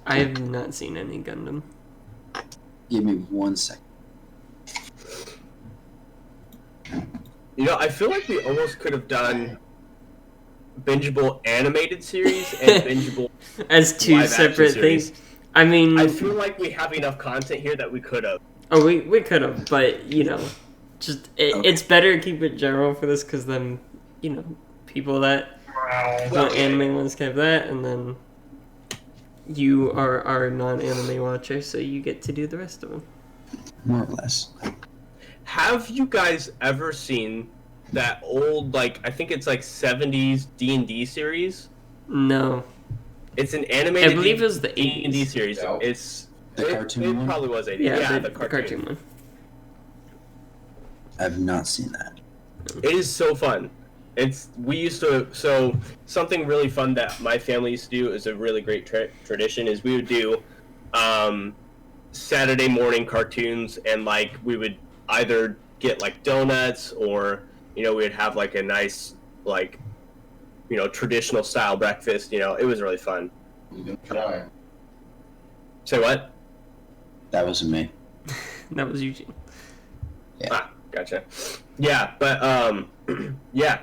I have not seen any Gundam. Give me 1 second. You know, I feel like we almost could have done bingeable animated series and bingeable as two live action separate series. things. I mean, I feel like we have enough content here that we could have. oh, we could have, but you know, just it's better to keep it general for this because then you know people that want anime ones have that, and then you are our non-anime watcher, so you get to do the rest of them. More or less. Have you guys ever seen that old, like, I think it's like 70s D&D series? No, It's an animated I believe it was the D&D 80s. series. Yeah. It's The it, cartoon it one? probably was 80s. Yeah, the cartoon. one. I've not seen that. It is so fun. We used to, so something really fun that my family used to do is a really great tradition is we would do Saturday morning cartoons, and like we would either get like donuts or, you know, we'd have like a nice, like, you know, traditional style breakfast. You know, it was really fun. You can try. Say what? That wasn't me. That was Eugene. Ah, gotcha. Yeah, but yeah,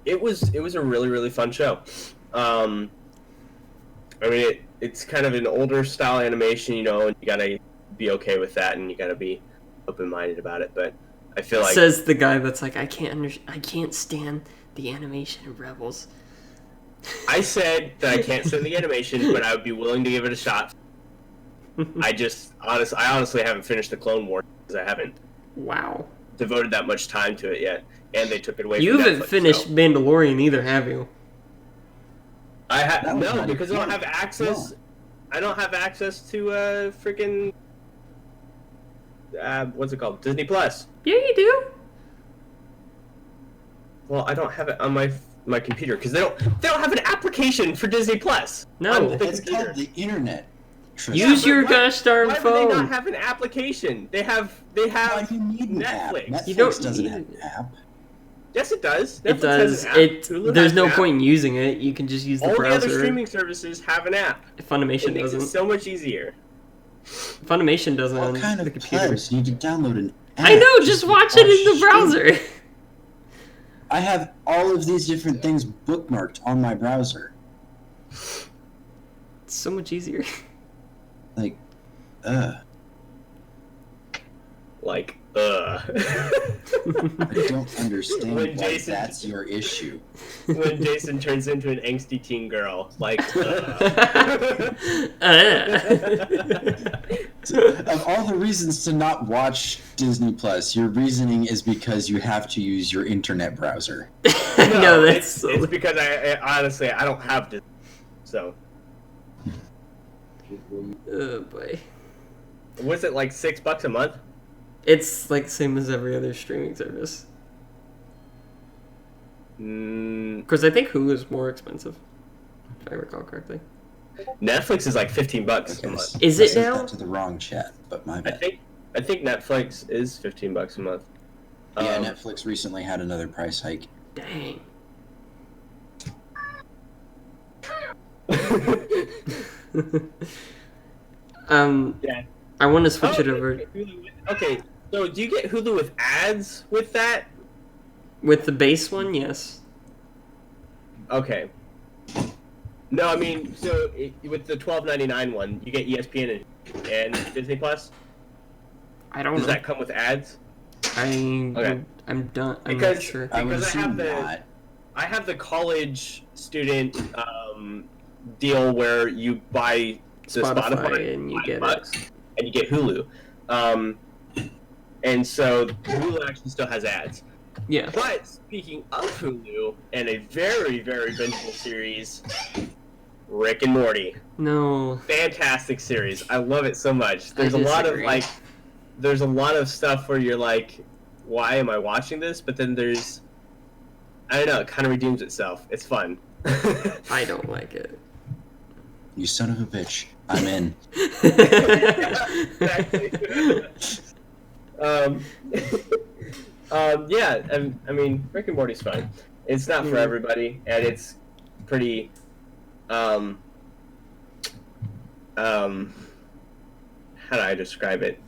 it was a really, really fun show. I mean, it's kind of an older style animation, you know, and you gotta be okay with that, and you gotta be open-minded about it. But I feel like Says the guy that's like, I can't stand the animation of Rebels. I said that I can't stand the animation, but I would be willing to give it a shot. I honestly haven't finished the Clone Wars because I haven't Wow. devoted that much time to it yet, and they took it away. You from haven't Netflix, finished so. Mandalorian either, have you? That was No, not because I even don't have access. long. I don't have access to freaking what's it called? Disney Plus. Yeah, you do. Well, I don't have it on my computer because they don't have an application for Disney Plus. No. on the It's computer. called the internet. Use but your why- gosh darn Why would they not phone. have an application? They have Why do you need an Netflix. app? Netflix You don't doesn't need have it. an app. Yes, it does. It Netflix does. has an app. Hulu There's has no an app. point in using it. You can just use the All the browser. other streaming services have an app. Funimation It makes it doesn't. so much easier. Funimation doesn't What on kind the of computer. plebs need to download an app? I know. Just watch it in the browser. I have all of these different things bookmarked on my browser. It's so much easier. Like, Like, I don't understand When why Jason- that's your issue. when Jason turns into an angsty teen girl, like, Of all the reasons to not watch Disney Plus, your reasoning is because you have to use your internet browser. No, that's it's because I honestly I don't have Disney, so oh boy. what's it like $6 a month? It's like the same as every other streaming service. Because I think Hulu is more expensive, if I recall correctly. Netflix is like $15 a Okay, month. Is I it sent now? that to the wrong chat, but my I bad. think Netflix is $15 a month. Yeah, Netflix recently had another price hike. Dang. Yeah. I want to switch it Oh, over Okay, so do you get Hulu with ads with that? with the base one. Yes. Okay. No, I mean, so with the $12.99 one, you get ESPN and Disney Plus. I don't Does know. that come with ads? I'm done. I'm not Because- sure. I would Because I have assume the- not. I have the college student deal where you buy the Spotify, and you get $5 and you get Hulu. And so Hulu actually still has ads. Yeah. But speaking of Hulu and a very, very bingeable series, Rick and Morty. No. Fantastic series. I love it so much. There's a lot of disagree. there's a lot of stuff where you're like, why am I watching this? But then there's, I don't know, it kind of redeems itself. It's fun. I don't like it. You son of a bitch. I'm in. Exactly. Yeah, I mean, Rick and Morty's fun. It's not for Mhm. everybody, and it's pretty, how do I describe it?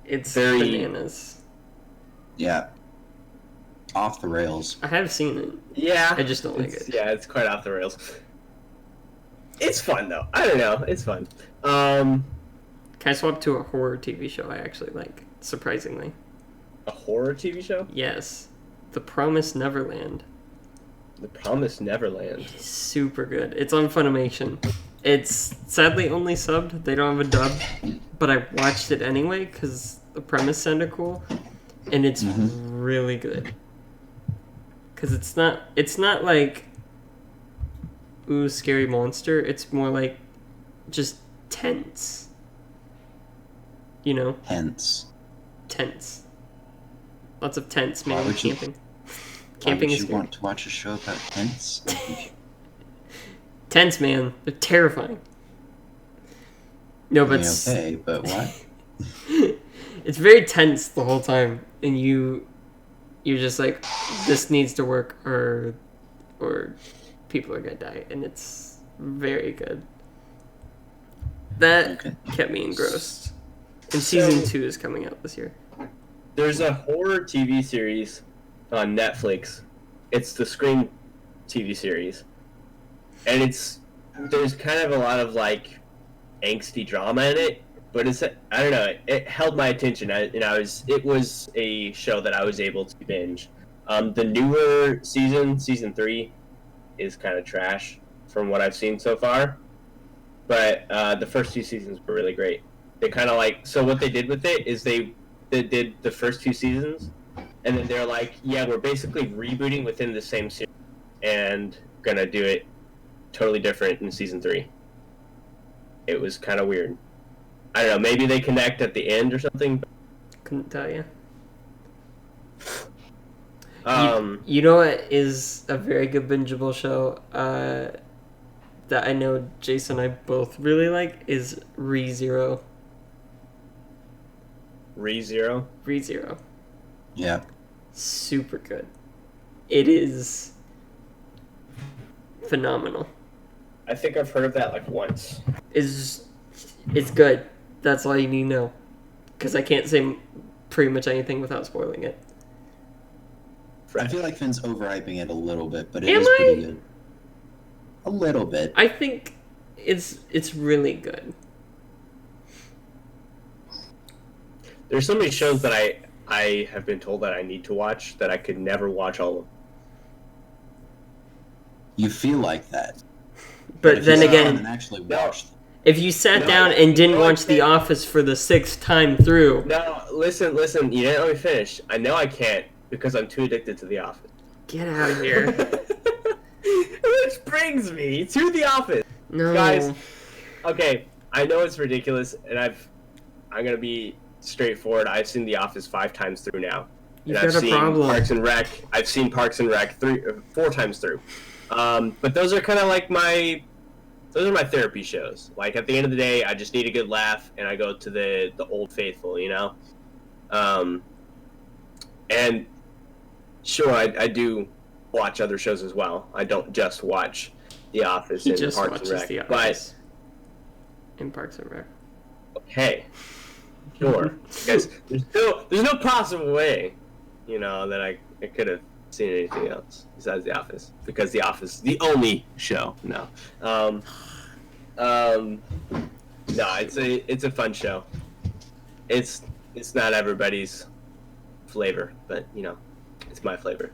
It's Very- bananas. Yeah. Off the rails. I have seen it. Yeah. I just don't like it. Yeah, it's quite off the rails. It's fun though. I don't know. It's fun. Can I swap to a horror TV show I actually like, surprisingly? A horror TV show? Yes. The Promised Neverland. The Promised Neverland. It is super good. It's on Funimation. It's sadly only subbed. They don't have a dub. But I watched it anyway because the premise sounded cool. And it's really good. Because it's not like, ooh, scary monster. It's more like just tense. You know? Hence. Tense. Lots of tense, Why man. would you- Camping. Why Camping would is you scary. want to watch a show about tents? Tense, man. They're terrifying. No, but Okay, but what? it's very tense the whole time, and you're just like, this needs to work, or people are gonna die, and it's very good. That Okay. kept me engrossed. And season 2 is coming out this year. There's a horror TV series on Netflix. It's the Scream TV series, and there's kind of a lot of like angsty drama in it, but I don't know. It held my attention, it was a show that I was able to binge. The newer season 3, is kind of trash from what I've seen so far, but the first 2 seasons were really great. They kind of so what they did with it is they did the first 2 seasons, and then they're like, yeah, we're basically rebooting within the same series and gonna do it totally different in season 3. It was kind of weird. I don't know, maybe they connect at the end or something. Couldn't tell you. You know what is a very good bingeable show that I know Jason and I both really like is ReZero. ReZero? ReZero. Yeah. Super good. It is phenomenal. I think I've heard of that like once. It's good. That's all you need to know. Because I can't say pretty much anything without spoiling it. I feel like Finn's overhyping it a little bit, but it Am is I? pretty good. A little bit. I think it's really good. There's so many shows that I have been told that I need to watch that I could never watch all of. You feel like that. But if then you sit down again, and actually watch them. if you sat No, down and didn't no, I watch The can't. Office for the 6th time through, No, listen, you didn't let me finish. I know I can't because I'm too addicted to The Office. get out of here. Which brings me to The Office. No. Guys, okay, I know it's ridiculous, and I'm gonna be straightforward. I've seen The Office 5 times through now, You've and I've got a seen problem. Parks and Rec. I've seen Parks and Rec 4 times through. But those are kind of like my therapy shows. Like at the end of the day, I just need a good laugh, and I go to the Old Faithful, you know. And sure, I do watch other shows as well. I don't just watch The Office He and just Parks watches and Rec. The But Office in Parks and Rec. hey, sure, because there's no possible way, you know, that I could have seen anything else besides The Office, because The Office is the only show. No, no, it's a fun show. It's not everybody's flavor, but you know, it's my flavor.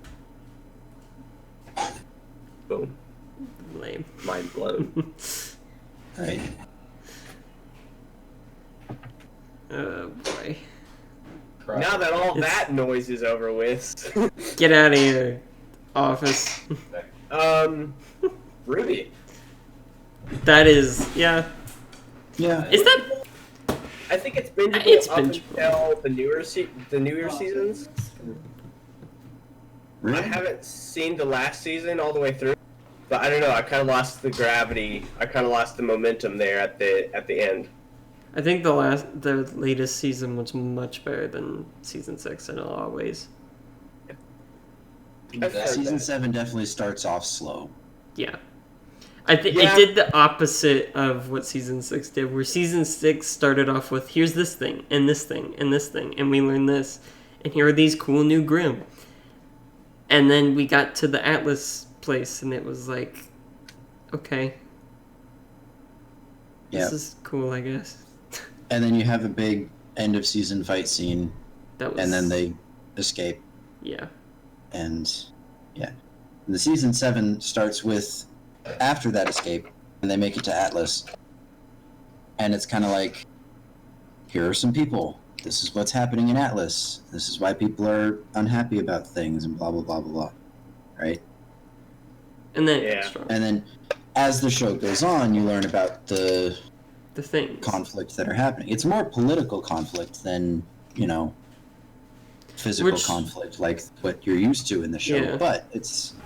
Boom, Lame. mind blown. Right. Oh boy. Crap. Now that all It's- that noise is over with, Get out of here, Office. Ruby. That is, yeah. Yeah. Is that? I think it's bingeable It's up bingeable. until the newer seasons. Really? I haven't seen the last season all the way through, but I don't know. I kind of lost the gravity. I kind of lost the momentum there at the end. I think the latest season was much better than season 6 in a lot of ways. I've heard Season that. 7 definitely starts off slow. Yeah. I think Yeah. it did the opposite of what season 6 did, where season 6 started off with, here's this thing, and this thing, and this thing, and we learned this. and here are these cool new Grimm. And then we got to the Atlas place, and it was like, okay, this is cool, I guess. And then you have a big end of season fight scene, and then they escape. Yeah. And yeah, and the season 7 starts with after that escape, and they make it to Atlas, and it's kind of like, here are some people. This is what's happening in Atlas. This is why people are unhappy about things, and blah blah blah blah blah. Right? And then and then as the show goes on, you learn about the things, conflicts that are happening. It's more political conflict than, physical conflict like what you're used to in the show, but it's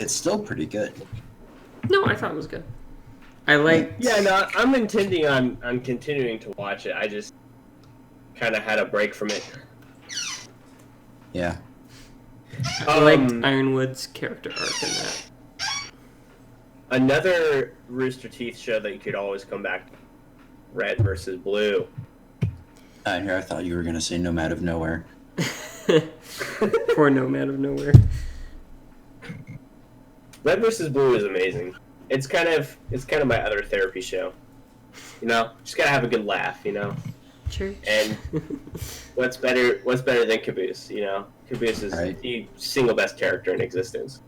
still pretty good. No, I thought it was good. I like. Yeah, no, I'm intending on continuing to watch it. I just kind of had a break from it. Yeah. I liked Ironwood's character arc in that. Another Rooster Teeth show that you could always come back to. Red versus Blue. Here, I thought you were going to say Nomad of Nowhere. Poor Nomad of Nowhere. Red versus Blue is amazing. It's kind of my other therapy show. Just gotta have a good laugh, Church. And what's better than Caboose, Caboose is the single best character in existence.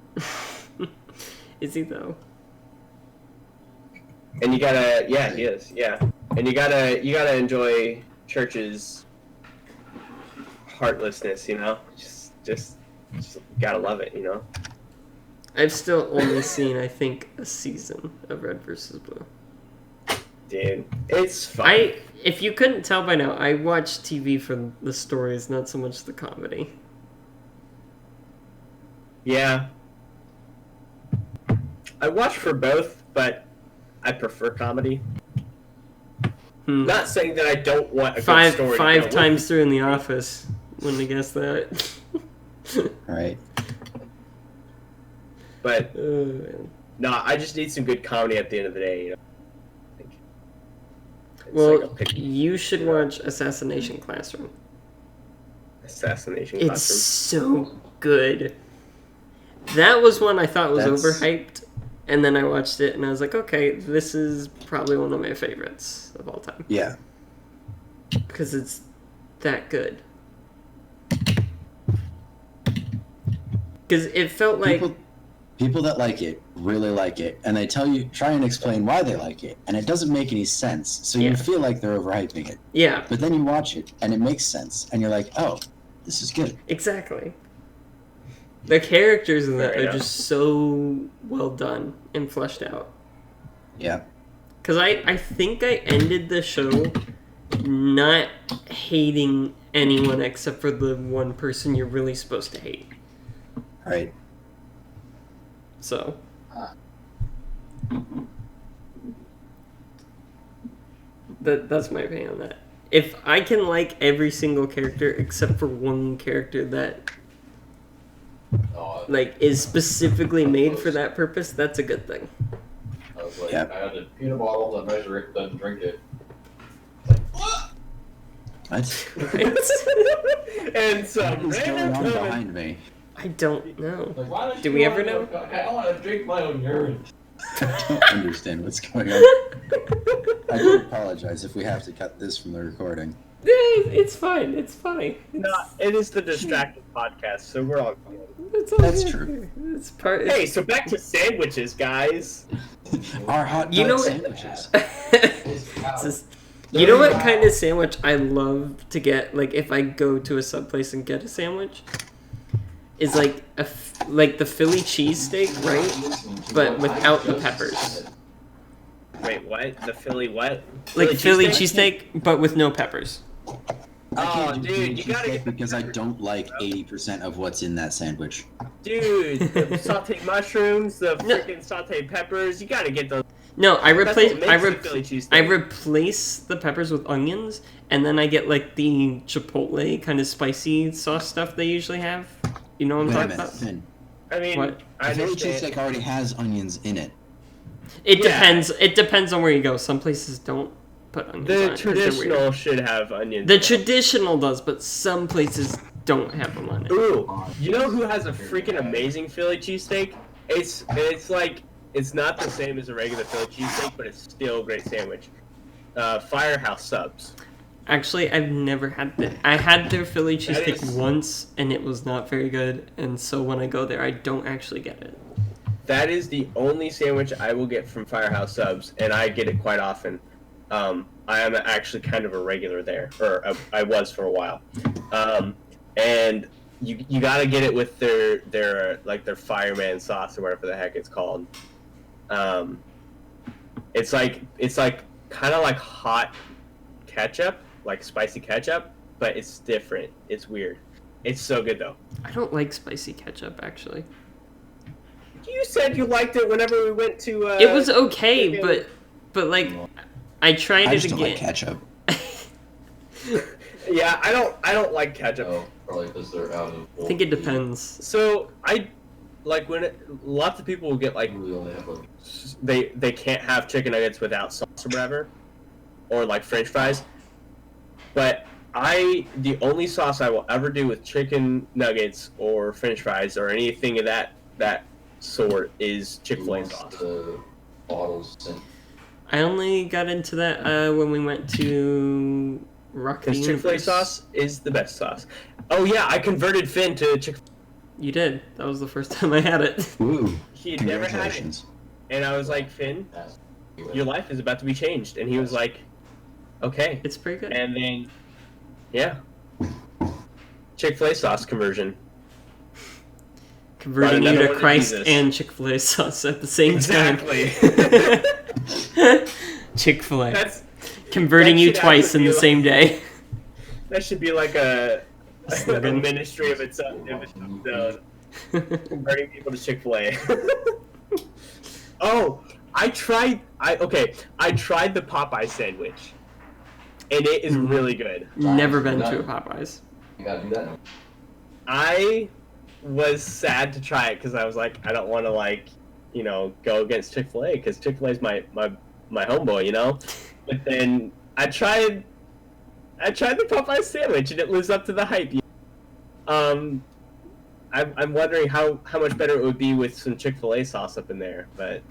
Is he though? And you gotta, he is, and you gotta enjoy Church's heartlessness, just gotta love it, I've still only seen, I think, a season of Red vs. Blue. Dude, it's fun. If you couldn't tell by now, I watch TV for the stories, not so much the comedy. Yeah. I watch for both, but I prefer comedy. Not saying that I don't want a good story. Five times through in The Office. Wouldn't have guessed that. Right. But no, I just need some good comedy at the end of the day. Well, you should watch Assassination Classroom. Assassination Classroom. It's so good. That was one I thought was overhyped, and then I watched it and I was like, okay, this is probably one of my favorites of all time. Yeah. Because it's that good. Because it felt like people that like it really like it, and they try and explain why they like it, and it doesn't make any sense. So you feel like they're overhyping it. Yeah. But then you watch it, and it makes sense, and you're like, oh, this is good. Exactly. The characters in that are just so well done and fleshed out. Yeah. Because I think I ended the show not hating anyone except for the one person you're really supposed to hate. Right. So. That's my opinion on that. If I can like every single character except for one character that is specifically made for that purpose, that's a good thing. I was like, I had a peanut bottle, then measure it, then drink it. What? And some What's going on behind me? I don't know. Like, why don't Do you we ever want know? I want to drink my own urine. I don't understand what's going on. I do apologize if we have to cut this from the recording. It's fine. It's funny. No, it is the Distract3d Podcast, so we're all good. That's true. It's part. Hey, so back to sandwiches, guys. Our hot dog sandwiches. You know what kind of sandwich I love to get? Like, if I go to a sub place and get a sandwich, is like the Philly cheesesteak, right? But without the peppers. Wait, what? The Philly what? Like Philly cheesesteak, but with no peppers. I can't do dude, you gotta get because I don't like 80% of what's in that sandwich. Dude, the sauteed mushrooms, the freaking sauteed peppers, you gotta get those. No, I replace Philly replace the peppers with onions, and then I get like the chipotle kind of spicy sauce stuff they usually have. You know what I'm talking about? I mean, what? I Philly understand. cheesesteak already has onions in it. It depends. It depends on where you go. Some places don't put onions The on it. 'Cause they're weird. traditional should have onions. The traditional does, but some places don't have them on it. Ooh, you know who has a freaking amazing Philly cheesesteak? It's like, it's not the same as a regular Philly cheesesteak, but it's still a great sandwich. Firehouse Subs. Actually, I've never had that. I had their Philly cheesesteak is- once, and it was not very good. And so when I go there, I don't actually get it. That is the only sandwich I will get from Firehouse Subs, and I get it quite often. I am actually kind of a regular there, or I was for a while. And you gotta get it with their fireman sauce or whatever the heck it's called. It's like kind of like hot ketchup, like spicy ketchup, but it's different. It's weird. It's so good though. I don't like spicy ketchup, actually. You said you liked it whenever we went to. It was okay, but like, I tried I it just don't again. like ketchup. Yeah, I don't like ketchup. Oh, probably because they're out of. I think it depends. So I like lots of people will get like Really only have like. they can't have chicken nuggets without sauce or whatever, or like French fries. But the only sauce I will ever do with chicken nuggets or French fries or anything of that sort is Chick-fil-A sauce. The bottles and. I only got into that when we went to Rock the Because Chick-fil-A Universe. sauce is the best sauce. Oh yeah, I converted Finn to Chick-fil-A. You did. That was the first time I had it. Woo! He had never had it, Congratulations. and I was like, Finn, your life is about to be changed, and he was like, okay. It's pretty good. And then, yeah, Chick-fil-A sauce conversion. Converting Brought you another to one to Christ Jesus. and Chick-fil-A sauce at the same Exactly. time. Chick-fil-A. That's Converting that you should twice in actually the be same day. that should be like a Slogan. ministry of its own. Converting people to Chick-fil-A. Oh, I tried the Popeye sandwich, and it is really good. Never been to a Popeyes. You gotta do that. I was sad to try it because I was like, I don't want to go against Chick-fil-A because Chick-fil-A is my homeboy, you know. But then I tried the Popeye sandwich and it lives up to the hype. I'm wondering how much better it would be with some Chick-fil-A sauce up in there, but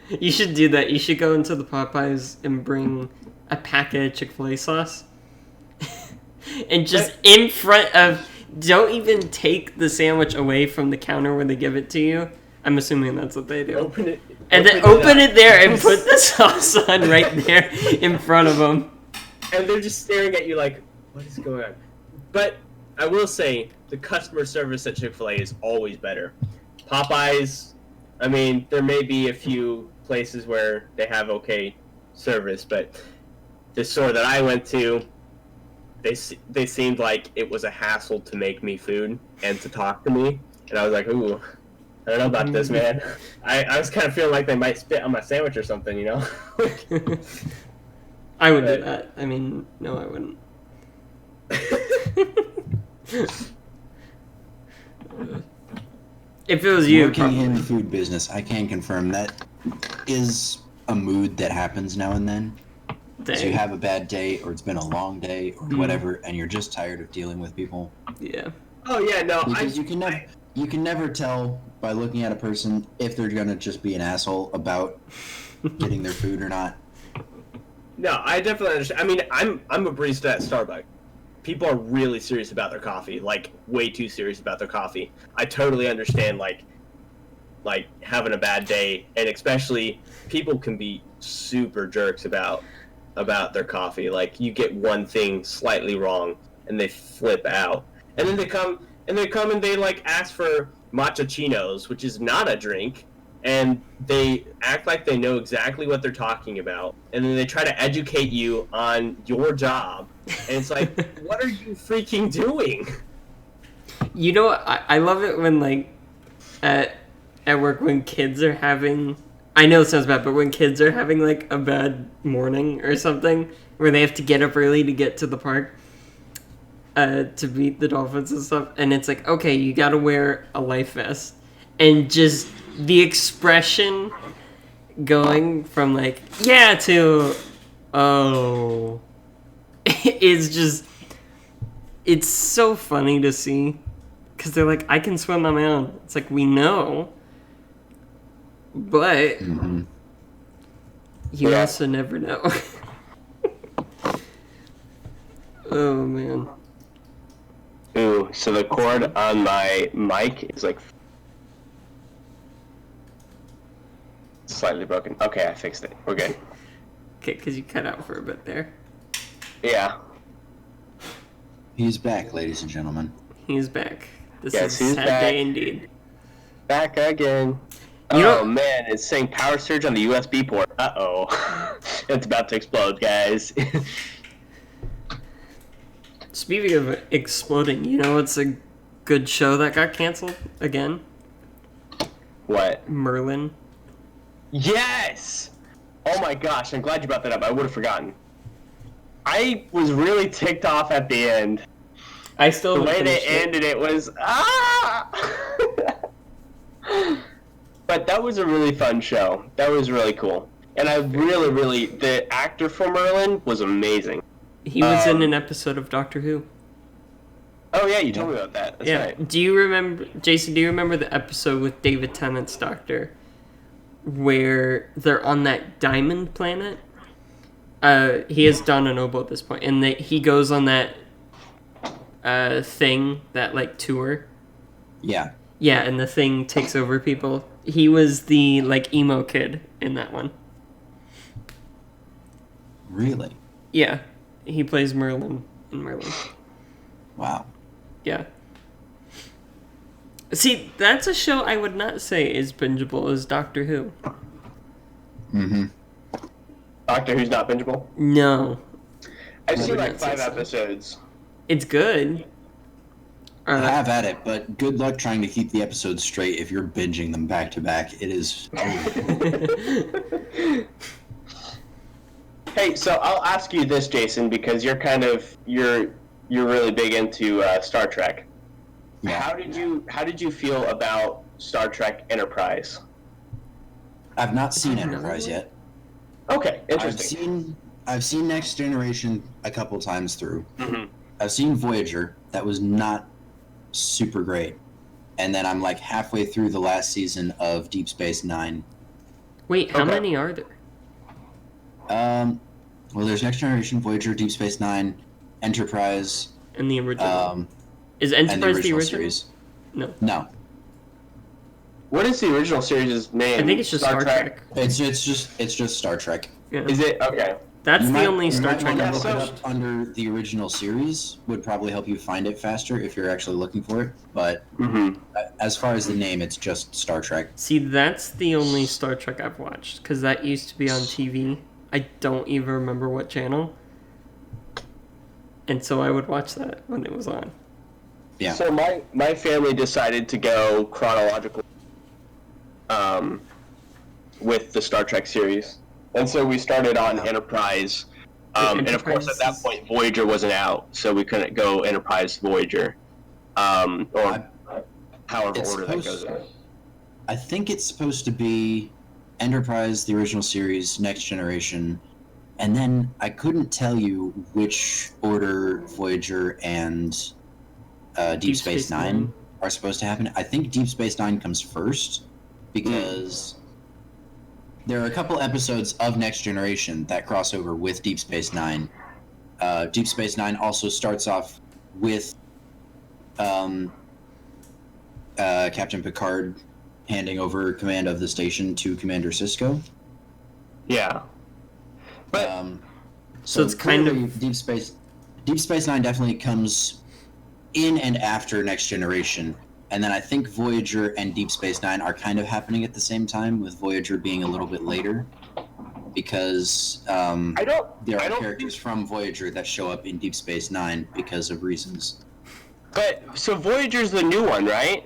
You should do that. You should go into the Popeyes and bring a packet of Chick-fil-A sauce. And just in front of... Don't even take the sandwich away from the counter where they give it to you. I'm assuming that's what they do. open it. And then open it there and put the sauce on right there in front of them. And they're just staring at you like, what is going on? But I will say, the customer service at Chick-fil-A is always better. Popeyes, I mean, there may be a few places where they have okay service, but the store that I went to, they seemed like it was a hassle to make me food and to talk to me. And I was like, ooh, I don't know about this, man. I was kind of feeling like they might spit on my sandwich or something, you know? I would do that. I mean, no, I wouldn't. If it was you, Working probably. in the food business, I can confirm that is a mood that happens now and then. So you have a bad day, or it's been a long day, or whatever, and you're just tired of dealing with people. Yeah. Oh, yeah, no. Because you can never tell by looking at a person if they're gonna just be an asshole about getting their food or not. No, I definitely understand. I mean, I'm a barista at Starbucks. People are really serious about their coffee, like way too serious about their coffee. I totally understand, like having a bad day, and especially people can be super jerks about their coffee. Like you get one thing slightly wrong, and they flip out, and then they come and they like ask for matcha chinos, which is not a drink. And they act like they know exactly what they're talking about, and then they try to educate you on your job. And it's like, what are you freaking doing? You know what? I love it when, like, at work, when kids are having... I know it sounds bad, but when kids are having, like, a bad morning or something, where they have to get up early to get to the park to beat the Dolphins and stuff, and it's like, okay, you gotta wear a life vest. And just... the expression going from like, yeah, to Oh. It's just... It's so funny to see. Because they're like, I can swim on my own. It's like, we know. But... Mm-hmm. You also never know. Oh, man. Ooh, so the cord on my mic is like slightly broken. Okay, I fixed it. We're good. Okay, because you cut out for a bit there. Yeah. He's back, ladies and gentlemen. He's back. This Yes, is a he's sad back. day indeed. Back again. You know- Oh man, it's saying power surge on the USB port. Uh-oh. It's about to explode, guys. Speaking of exploding, you know what's a good show that got canceled again? What? Merlin. Yes! Oh my gosh, I'm glad you brought that up. I would have forgotten. I was really ticked off at the end. I still The haven't way they finished it. ended it was But that was a really fun show. That was really cool. And I really the actor for Merlin was amazing. He was in an episode of Doctor Who. Oh yeah, you told me about that. That's Yeah. right. Do you remember, Jason? Do you remember the episode with David Tennant's Doctor, where they're on that diamond planet? He is Don Noble at this point, and he goes on that thing, that like tour. Yeah. Yeah, and the thing takes over people. He was the like emo kid in that one. Really? Yeah, he plays Merlin in Merlin. Wow. Yeah. See, that's a show I would not say is bingeable as Doctor Who. Mm-hmm. Doctor Who's not bingeable? No. I've I seen would like not say 5 so. episodes. It's good. Have at it, but good luck trying to keep the episodes straight if you're binging them back to back. It is. Hey, so I'll ask you this, Jason, because you're really big into Star Trek. Yeah. How did you feel about Star Trek Enterprise? I've not seen Enterprise yet. Okay, interesting. I've seen Next Generation a couple times through. Mm-hmm. I've seen Voyager. That was not super great. And then I'm like halfway through the last season of Deep Space Nine. Wait, how Okay. many are there? Well, there's Next Generation, Voyager, Deep Space Nine, Enterprise, In the original? Is and Enterprise the original? series. No. No, What is the original series' name? I think it's just Star Trek. it's just Star Trek. Yeah. Is it? Okay. That's You the might- only you Star might Trek wanna I've look it watched. up under the original series would probably help you find it faster if you're actually looking for it. But Mm-hmm. as far as the name, it's just Star Trek. See, that's the only Star Trek I've watched, because that used to be on TV. I don't even remember what channel. And so I would watch that when it was on. Yeah. So my family decided to go chronological with the Star Trek series. And so we started on Enterprise. And of course, at that Enterprise point, Voyager wasn't out, so we couldn't go Enterprise Voyager. Or however It's order that supposed- goes in. I think it's supposed to be Enterprise, the original series, Next Generation, and then I couldn't tell you which order Voyager and Deep Space Nine are supposed to happen. I think Deep Space Nine comes first because there are a couple episodes of Next Generation that cross over with Deep Space Nine. Deep Space Nine also starts off with Captain Picard handing over command of the station to Commander Sisko. Yeah. But So it's kind of- clearly Deep Space Nine definitely comes in and after Next Generation, and then I think Voyager and Deep Space Nine are kind of happening at the same time, with Voyager being a little bit later, because there are characters from Voyager that show up in Deep Space Nine because of reasons. But so Voyager's the new one, right?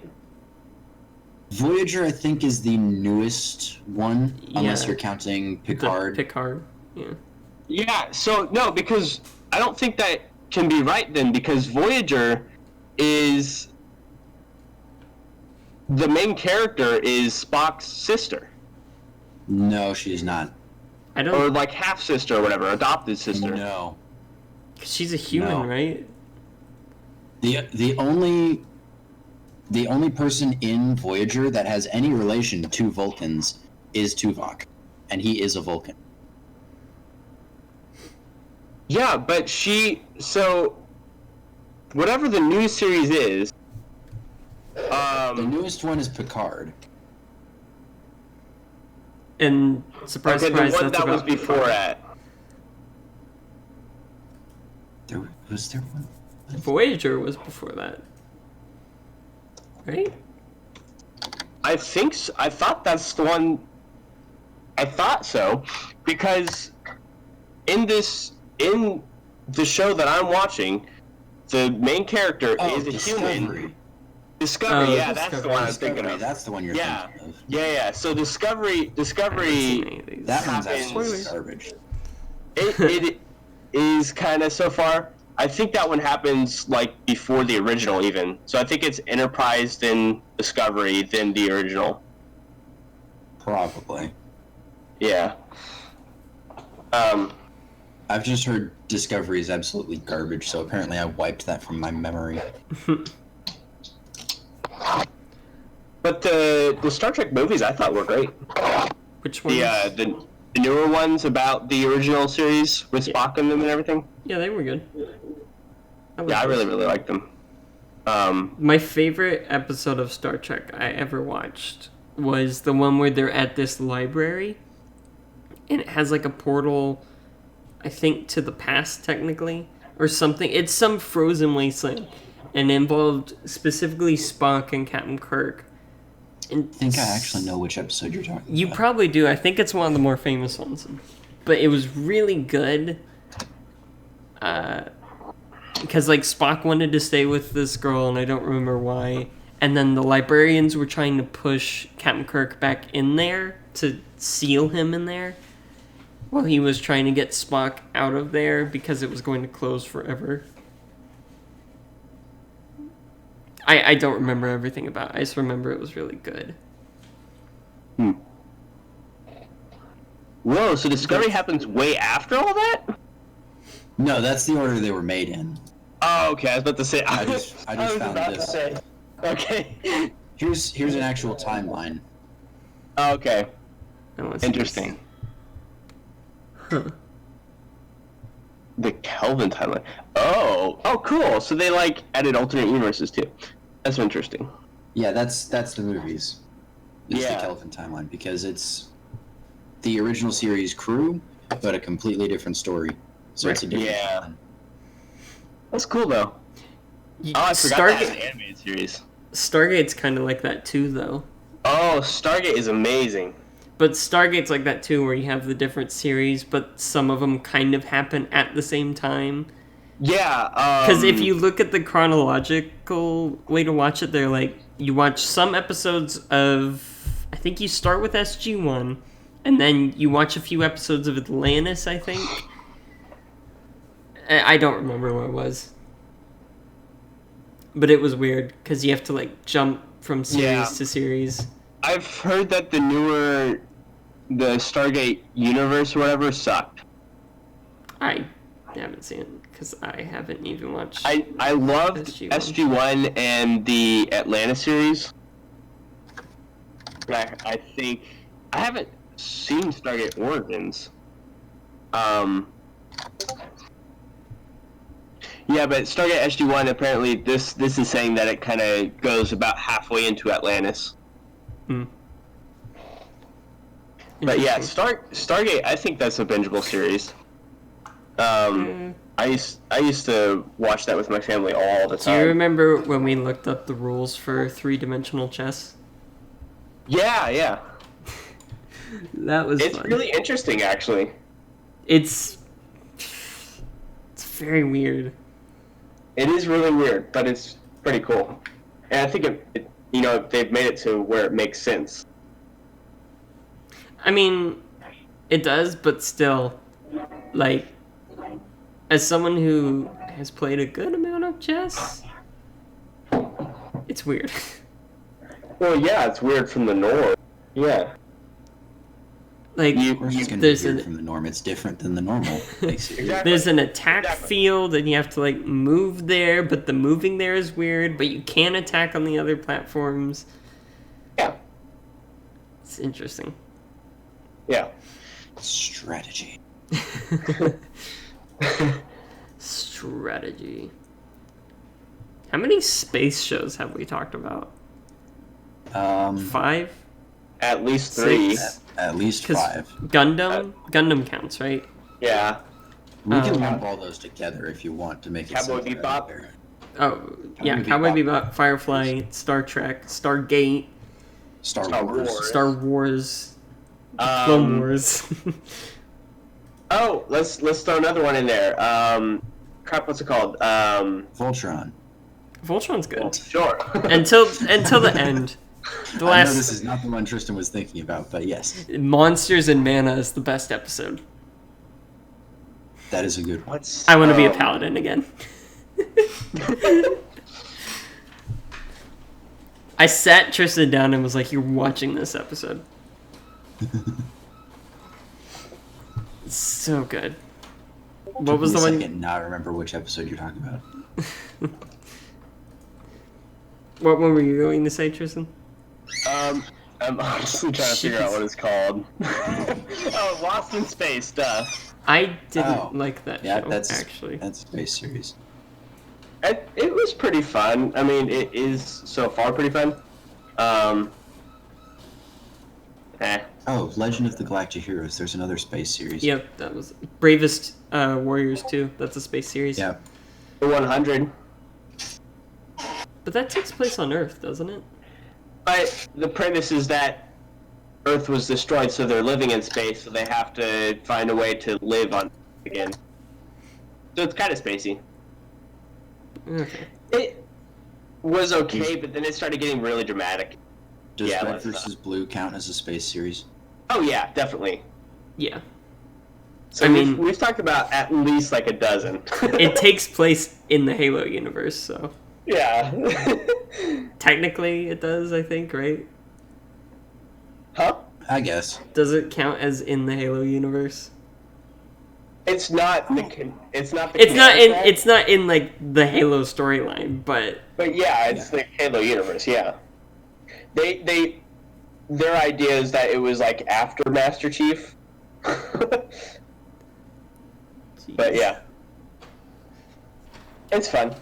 Voyager, I think, is the newest one, unless Yeah. you're counting Picard. Picard, yeah. Yeah, so no, because I don't think that can be right then, because Voyager is the main character is Spock's sister. No, she's not. I don't. Or like half sister or whatever, adopted sister. No. She's a human, No. right? The only person in Voyager that has any relation to Vulcans is Tuvok, and he is a Vulcan. Yeah, but so whatever the new series is, The newest one is Picard. And surprise, okay, surprise, the one that's that was about before that. Was there one? Voyager was before that, right? I think so. I thought that's the one. I thought so, because in the show that I'm watching, the main character is a human. Discovery, yeah, that's the one I'm thinking of. That's the one you're thinking of. Yeah. So Discovery. That one's actually Spoilers. garbage. It is kind of so far. I think that one happens like before the original even. So I think it's Enterprise then Discovery then the original. Probably. Yeah. I've just heard Discovery is absolutely garbage, so apparently I wiped that from my memory. But the Star Trek movies I thought were great. Which one? The newer ones about the original series with Spock in them and everything. Yeah, they were good. I really liked them. My favorite episode of Star Trek I ever watched was the one where they're at this library, and it has like a portal, I think, to the past technically, or something. It's some frozen wasteland, and it involved specifically Spock and Captain Kirk. And I think I actually know which episode you're talking you about. probably do. I think it's one of the more famous ones. But it was really good. Because, like, Spock wanted to stay with this girl, and I don't remember why. And then the librarians were trying to push Captain Kirk back in there to seal him in there. While he was trying to get Spock out of there because it was going to close forever. I don't remember everything about it. I just remember it was really good. Whoa, so Discovery happens way after all that? No, that's the order they were made in. Oh, okay. I was about to say. I just found this. Okay. Here's an actual timeline. Okay. Unless Interesting. Huh. The Kelvin timeline. Oh, cool. So they like added alternate universes too. That's interesting. Yeah, that's the movies. It's Yeah. the Kelvin timeline because it's the original series crew, but a completely different story. So it's a different Yeah. timeline. That's cool though. You- Oh, I forgot that's an animated series. Stargate's kind of like that too, though. Oh, Stargate is amazing. But Stargate's like that too, where you have the different series, but some of them kind of happen at the same time. Yeah. Because if you look at the chronological way to watch it, they're like, you watch some episodes of, I think you start with SG-1, and then you watch a few episodes of Atlantis, I think. I don't remember what it was. But it was weird, because you have to like jump from series to series. I've heard that the Stargate universe or whatever sucked. I haven't seen it, because I haven't even watched... I loved SG-1 and the Atlanta series. I think... I haven't seen Stargate Origins. Yeah, but Stargate SG-1, apparently this is saying that it kind of goes about halfway into Atlantis. But yeah, Stargate, I think that's a bingeable series. I used to watch that with my family all the time. Do you remember when we looked up the rules for three-dimensional chess? Yeah. That was It's fun. really interesting, actually. It's very weird. It is really weird, but it's pretty cool. And I think they've made it to where it makes sense. I mean, it does, but still, like, as someone who has played a good amount of chess, it's weird. Well, yeah, it's weird from the norm. Yeah. Like, Of course, it's going to be weird from the norm. It's different than the normal. Exactly. There's an attack Exactly. field, and you have to like move there, but the moving there is weird. But you can attack on the other platforms. Yeah. It's interesting. Yeah. Strategy. Strategy. How many space shows have we talked about? 5? At least 3. 6? At least 'Cause 5. Gundam counts, right? Yeah. We can Um, lump all those together if you want to make it Cowboy simpler. Bebop. Oh, yeah, Cowboy Cowboy Bebop. Bebop, Firefly, Star Trek, Stargate, Star Star Wars. Wars. Star Wars, Clone Wars. Oh, let's throw another one in there. Crap, what's it called? Voltron. Voltron's good. Sure. Until the end. The I know this last is not the one Tristan was thinking about, but yes, Monsters and Mana is the best episode. that is a good one. What's I want to be a paladin again. I sat Tristan down and was like, "You're watching this episode." It's so good. What was the Took me a one? second now I remember which episode you're talking about. What one were you going to say, Tristan? I'm honestly trying to figure out what it's called. Oh, Lost in Space stuff. I didn't Oh. like that Yeah, show, that's actually. that's a space series. It was pretty fun. I mean, it is so far pretty fun. Oh, Legend of the Galactic Heroes. There's another space series. Yep, that was Bravest Warriors 2. That's a space series. Yeah. 100. But that takes place on Earth, doesn't it? But the premise is that Earth was destroyed, so they're living in space, so they have to find a way to live on again. So it's kind of spacey. Okay. It was okay, but then it started getting really dramatic. Does Yeah, Red let's vs. Blue count as a space series? Oh yeah, definitely. Yeah. So I mean- we've talked about at least like a dozen. It takes place in the Halo universe, so Yeah. technically it does, I think, right? Huh? I guess. Does it count as in the Halo universe? It's not the. It's not the. It's not in like the Halo storyline, but But yeah, it's the Halo universe. Yeah. Their idea is that it was like after Master Chief. But yeah, it's fun.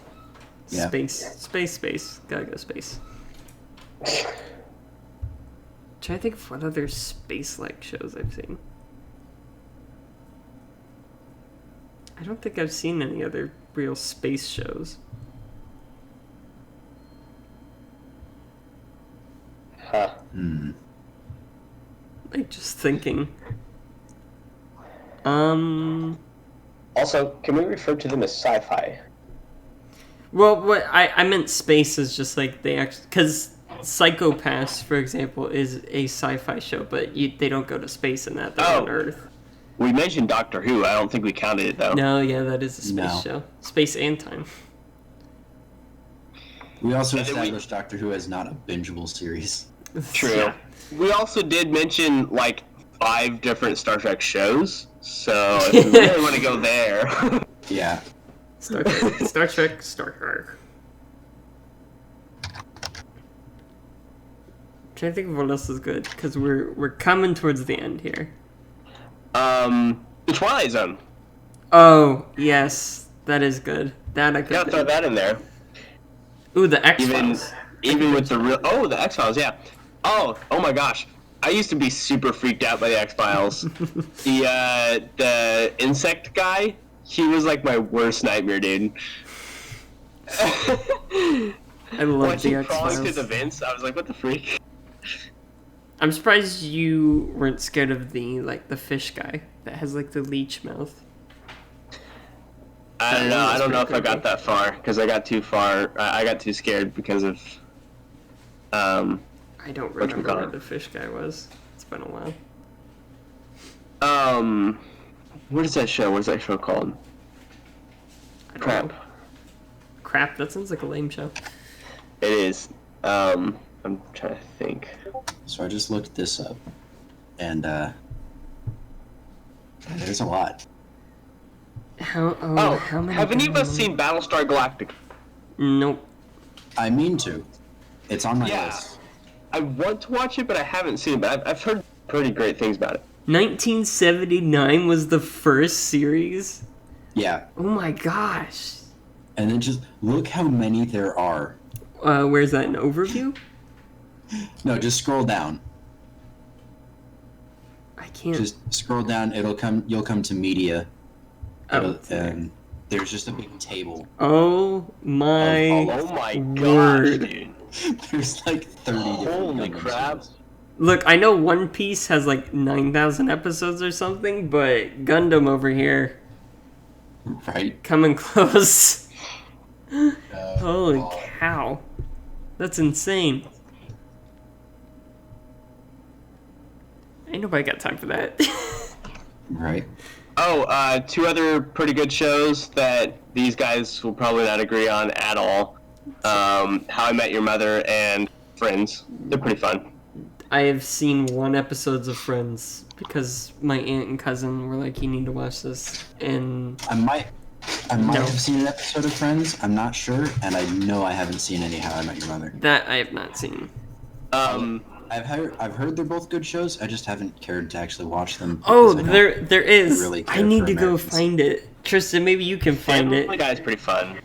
Yeah. Space. Gotta go space. Trying to think of what other space-like shows I've seen. I don't think I've seen any other real space shows. Huh. Hmm. Like, just thinking. Also, can we refer to them as sci-fi? Well, what I meant space is just like they actually, because Psychopaths, for example, is a sci-fi show, but they don't go to space in that. They're on Earth. We mentioned Doctor Who. I don't think we counted it though. No, yeah, that is a space No. show. Space and time. We also And then we- established Doctor Who as not a bingeable series. True. Yeah. We also did mention like 5 different Star Trek shows. So if we really want to go there. Yeah. Star Trek. Trying to think of what else is good because we're coming towards the end here. The Twilight Zone. Oh yes, that is good. That I could. Yeah, throw that in there. Ooh, the X Even Files. even with the real the X Files, yeah. Oh my gosh. I used to be super freaked out by the X Files. The insect guy, he was like my worst nightmare, dude. I love Watching the X crawling through Files. the vents, I was like, what the freak? I'm surprised you weren't scared of the fish guy that has like the leech mouth. I don't know. I don't know if I got that far because I got too far. I got too scared because of. I don't Whatchamacallit. remember what the fish guy was. It's been a while. What is that show? What is that show called? I don't Crap. know. Crap, that sounds like a lame show. It is. I'm trying to think. So I just looked this up, and There's a lot. How many? Have any of us Gundam? seen Battlestar Galactica? Nope. I mean to. It's on my Yeah. list. I want to watch it, but I haven't seen it. But I've heard pretty great things about it. 1979 was the first series. Yeah. Oh my gosh. And then just look how many there are. Where's that, an overview? No, just scroll down. I can't. Just scroll down. You'll come to media. Oh, And there's just a big table. oh my Oh my gosh, word. dude! There's like 30 different Holy Gundam crap! series. Look, I know One Piece has like 9,000 episodes or something, but Gundam over here Right? coming close. Holy Oh, cow. That's insane. Ain't nobody got time for that. Right. Oh, two other pretty good shows that these guys will probably not agree on at all. How I Met Your Mother and Friends. They're pretty fun. I have seen one episodes of Friends because my aunt and cousin were like, you need to watch this. And I might No. have seen an episode of Friends. I'm not sure, and I know I haven't seen any How I Met Your Mother. that I have not seen. I've heard they're both good shows. I just haven't cared to actually watch them. Oh, because I don't there is. really I care need for to go Americans. find it. Tristan, maybe you can find Family it. Guy's pretty fun.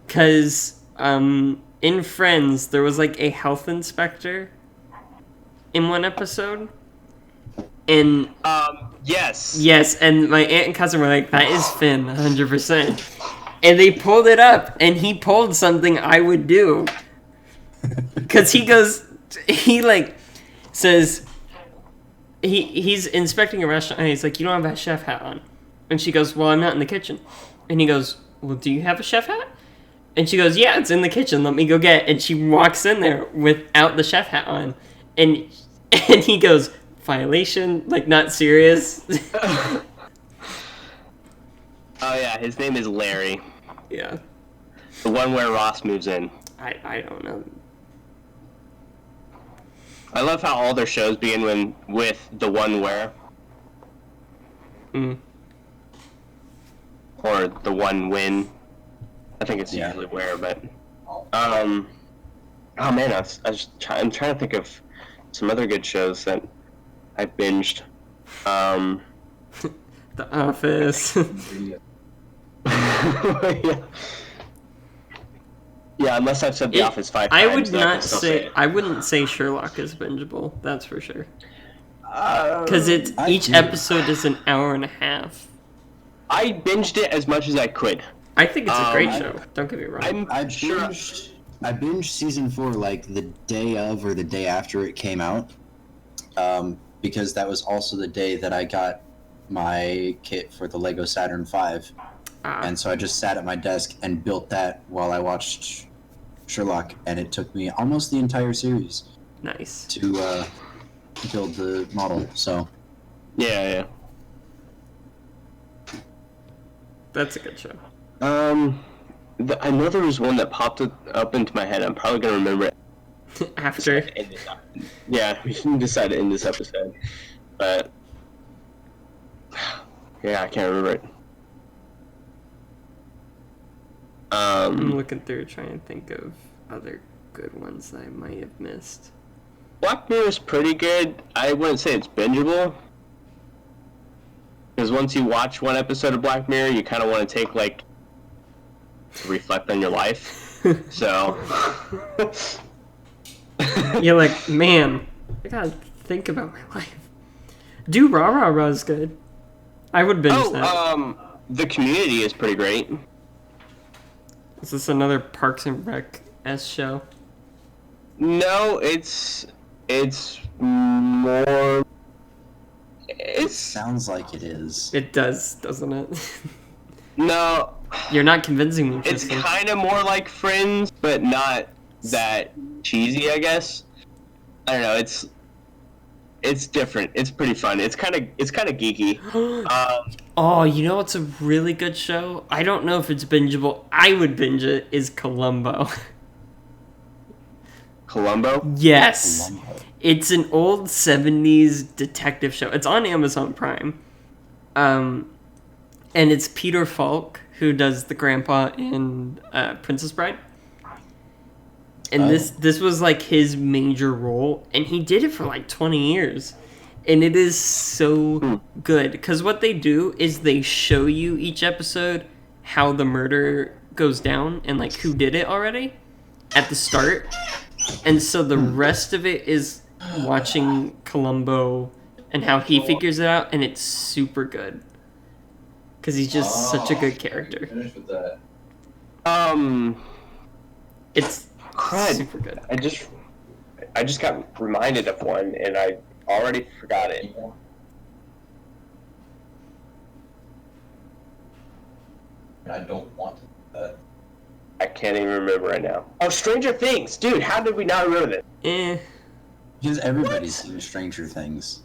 Because in Friends, there was like a health inspector in one episode. And Yes. yes, and my aunt and cousin were like, that is Finn, 100%. And they pulled it up, and he pulled something I would do. Because he like says, he's inspecting a restaurant, and he's like, you don't have a chef hat on. And she goes, well, I'm not in the kitchen. And he goes, well, do you have a chef hat? And she goes, yeah, it's in the kitchen, let me go get it. And she walks in there without the chef hat on. And he goes, violation, like, not serious. Oh yeah, his name is Larry. Yeah, The one where Ross moves in. I don't know. I love how all their shows begin with the one where. Mm. Or the one when. I think it's Yeah. usually where, but. Oh man, I'm trying to think of some other good shows that I binged. The Office. yeah. Yeah, unless I've said The Office 5 times. I would then I can not still say. it. I wouldn't say Sherlock is bingeable. That's for sure. Uh, Because I each do. episode is an hour and a half. I binged it as much as I could. I think it's a great I- show. Don't get me wrong. I'm sure. I binged season 4 like the day of or the day after it came out, because that was also the day that I got my kit for the Lego Saturn V, and so I just sat at my desk and built that while I watched Sherlock, and it took me almost the entire series Nice. to build the model. So Yeah. That's a good show. I know there was one that popped up into my head. I'm probably gonna remember it. After. Yeah, we can decide to end this episode, but yeah, I can't remember it. I'm looking through trying to think of other good ones that I might have missed. Black Mirror is pretty good. I wouldn't say it's bingeable. Because once you watch one episode of Black Mirror, you kind of want to take, like, reflect on your life. So. You're like, man, I gotta think about my life. Do Rah Rah Rah's good. I would binge that. The Community is pretty great. Is this another Parks and Rec-esque show? No, it's more. it sounds like it is. It does, doesn't it? No, You're not convincing me, it's Tristan. kind of more like Friends, but not that cheesy, I guess. I don't know. It's different. It's pretty fun. It's kind of geeky. Oh, you know what's a really good show? I don't know if it's bingeable. I would binge it. Is Columbo. Columbo. Yes. Columbo. It's an old 70s detective show. It's on Amazon Prime. And it's Peter Falk who does the grandpa in Princess Bride. And this was like his major role, and he did it for like 20 years. And it is so good, because what they do is they show you each episode how the murder goes down and like who did it already at the start. And so the rest of it is watching Columbo and how he figures it out, and it's super good. Because he's just such a good character. Finish with that. It's Crud. super good. I just got reminded of one, and I already forgot it. I don't want to do that. I can't even remember right now. Oh, Stranger Things, dude! How did we not remember that? Because everybody's seen Stranger Things.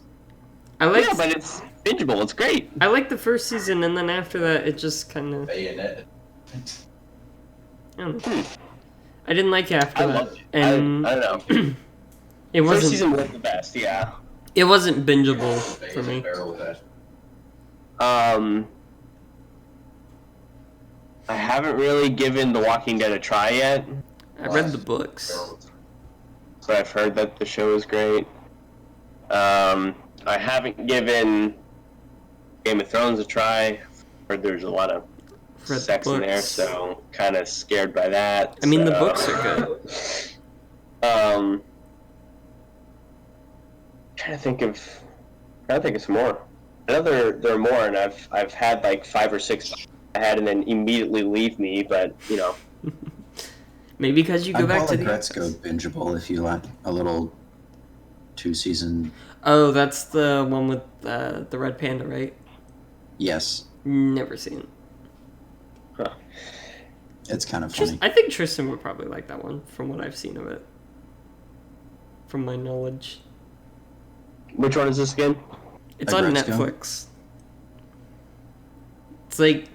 I like. Yeah, but it's bingeable. It's great. I like the first season, and then after that, it just kind of. Bayonet. I don't know. I didn't like it after I that, loved it. and I don't know. it First wasn't. season was the best. Yeah. It wasn't bingeable for me. I haven't really given The Walking Dead a try yet, I read the books. but I've heard that the show is great. I haven't given Game of Thrones a try. Heard there's a lot of Read the sex in there, books. so kind of scared by that. I mean, the so- books are good. Trying to think of some more. I know there are more, and I've had like 5 or 6 I had, and then immediately leave me. But you know, Maybe because you go I back call to it the. Gretzko bingeable if you want a little 2-season. Oh, that's the one with the red panda, right? Yes, Never seen. it's kind of funny. I think Tristan would probably like that one, from what I've seen of it. From my knowledge. which one is this again? It's Like on Gretzko? Netflix. It's like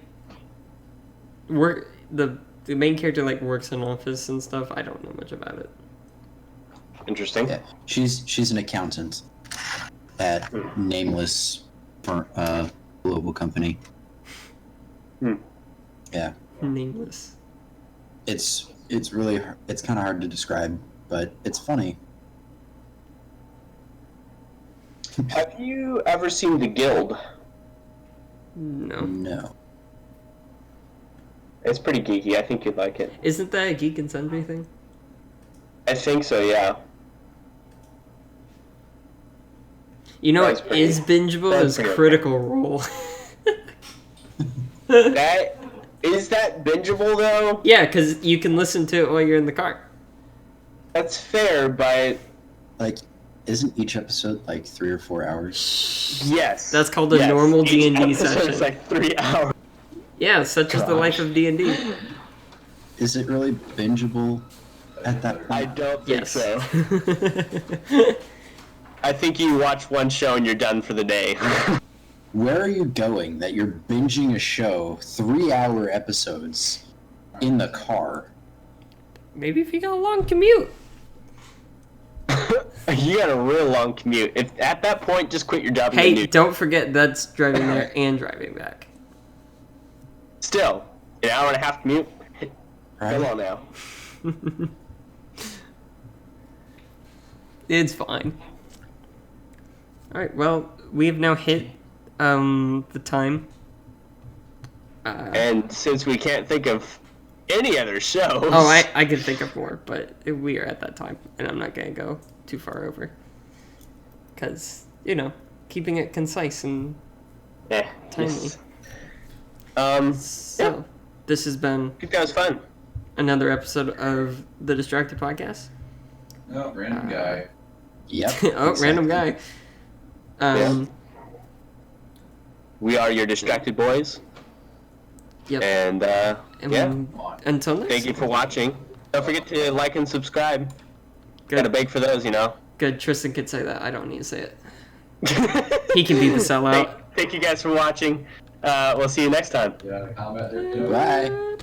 the main character like works in an office and stuff. I don't know much about it. Interesting. Yeah, she's an accountant at nameless global company. Yeah, Nameless. it's really it's kind of hard to describe, but it's funny. Have you ever seen The Guild? No. No, It's pretty geeky. I think you'd like it. Isn't that a Geek and Sundry thing? I think so. Yeah. You know That's what pretty- is bingeable that's is pretty okay. Critical Role. That is that bingeable though. Yeah, because you can listen to it while you're in the car. That's fair, but like, isn't each episode like 3 or 4 hours? yes, That's called a yes. normal Each D&D episode session. is like 3 hours. Yeah, such is the life of D&D. Is it really bingeable at that point? I don't think Yes. so. I think you watch one show and you're done for the day. Where are you going that you're binging a show 3-hour episodes in the car? Maybe if you got a long commute. You got a real long commute. If at that point, just quit your job. And Hey, do- don't forget that's driving there and driving back. Still, an hour and a half commute. Right? Come on now. It's fine. Alright, well, we have now hit the time. And since we can't think of any other shows, Oh, I could think of more, but we are at that time, and I'm not going to go too far over. Because, keeping it concise and timely. So, this has been I think that was fun. another episode of the Distract3d Podcast. No, random guy. Yep. Oh, random guy. We are your distracted boys, Yep. and And yeah. until next Thank you for watching. Don't forget to like and subscribe. Good. Gotta beg for those, Good, Tristan could say that. I don't need to say it. He can be the sellout. Thank you guys for watching. We'll see you next time. You got a comment there too? Bye.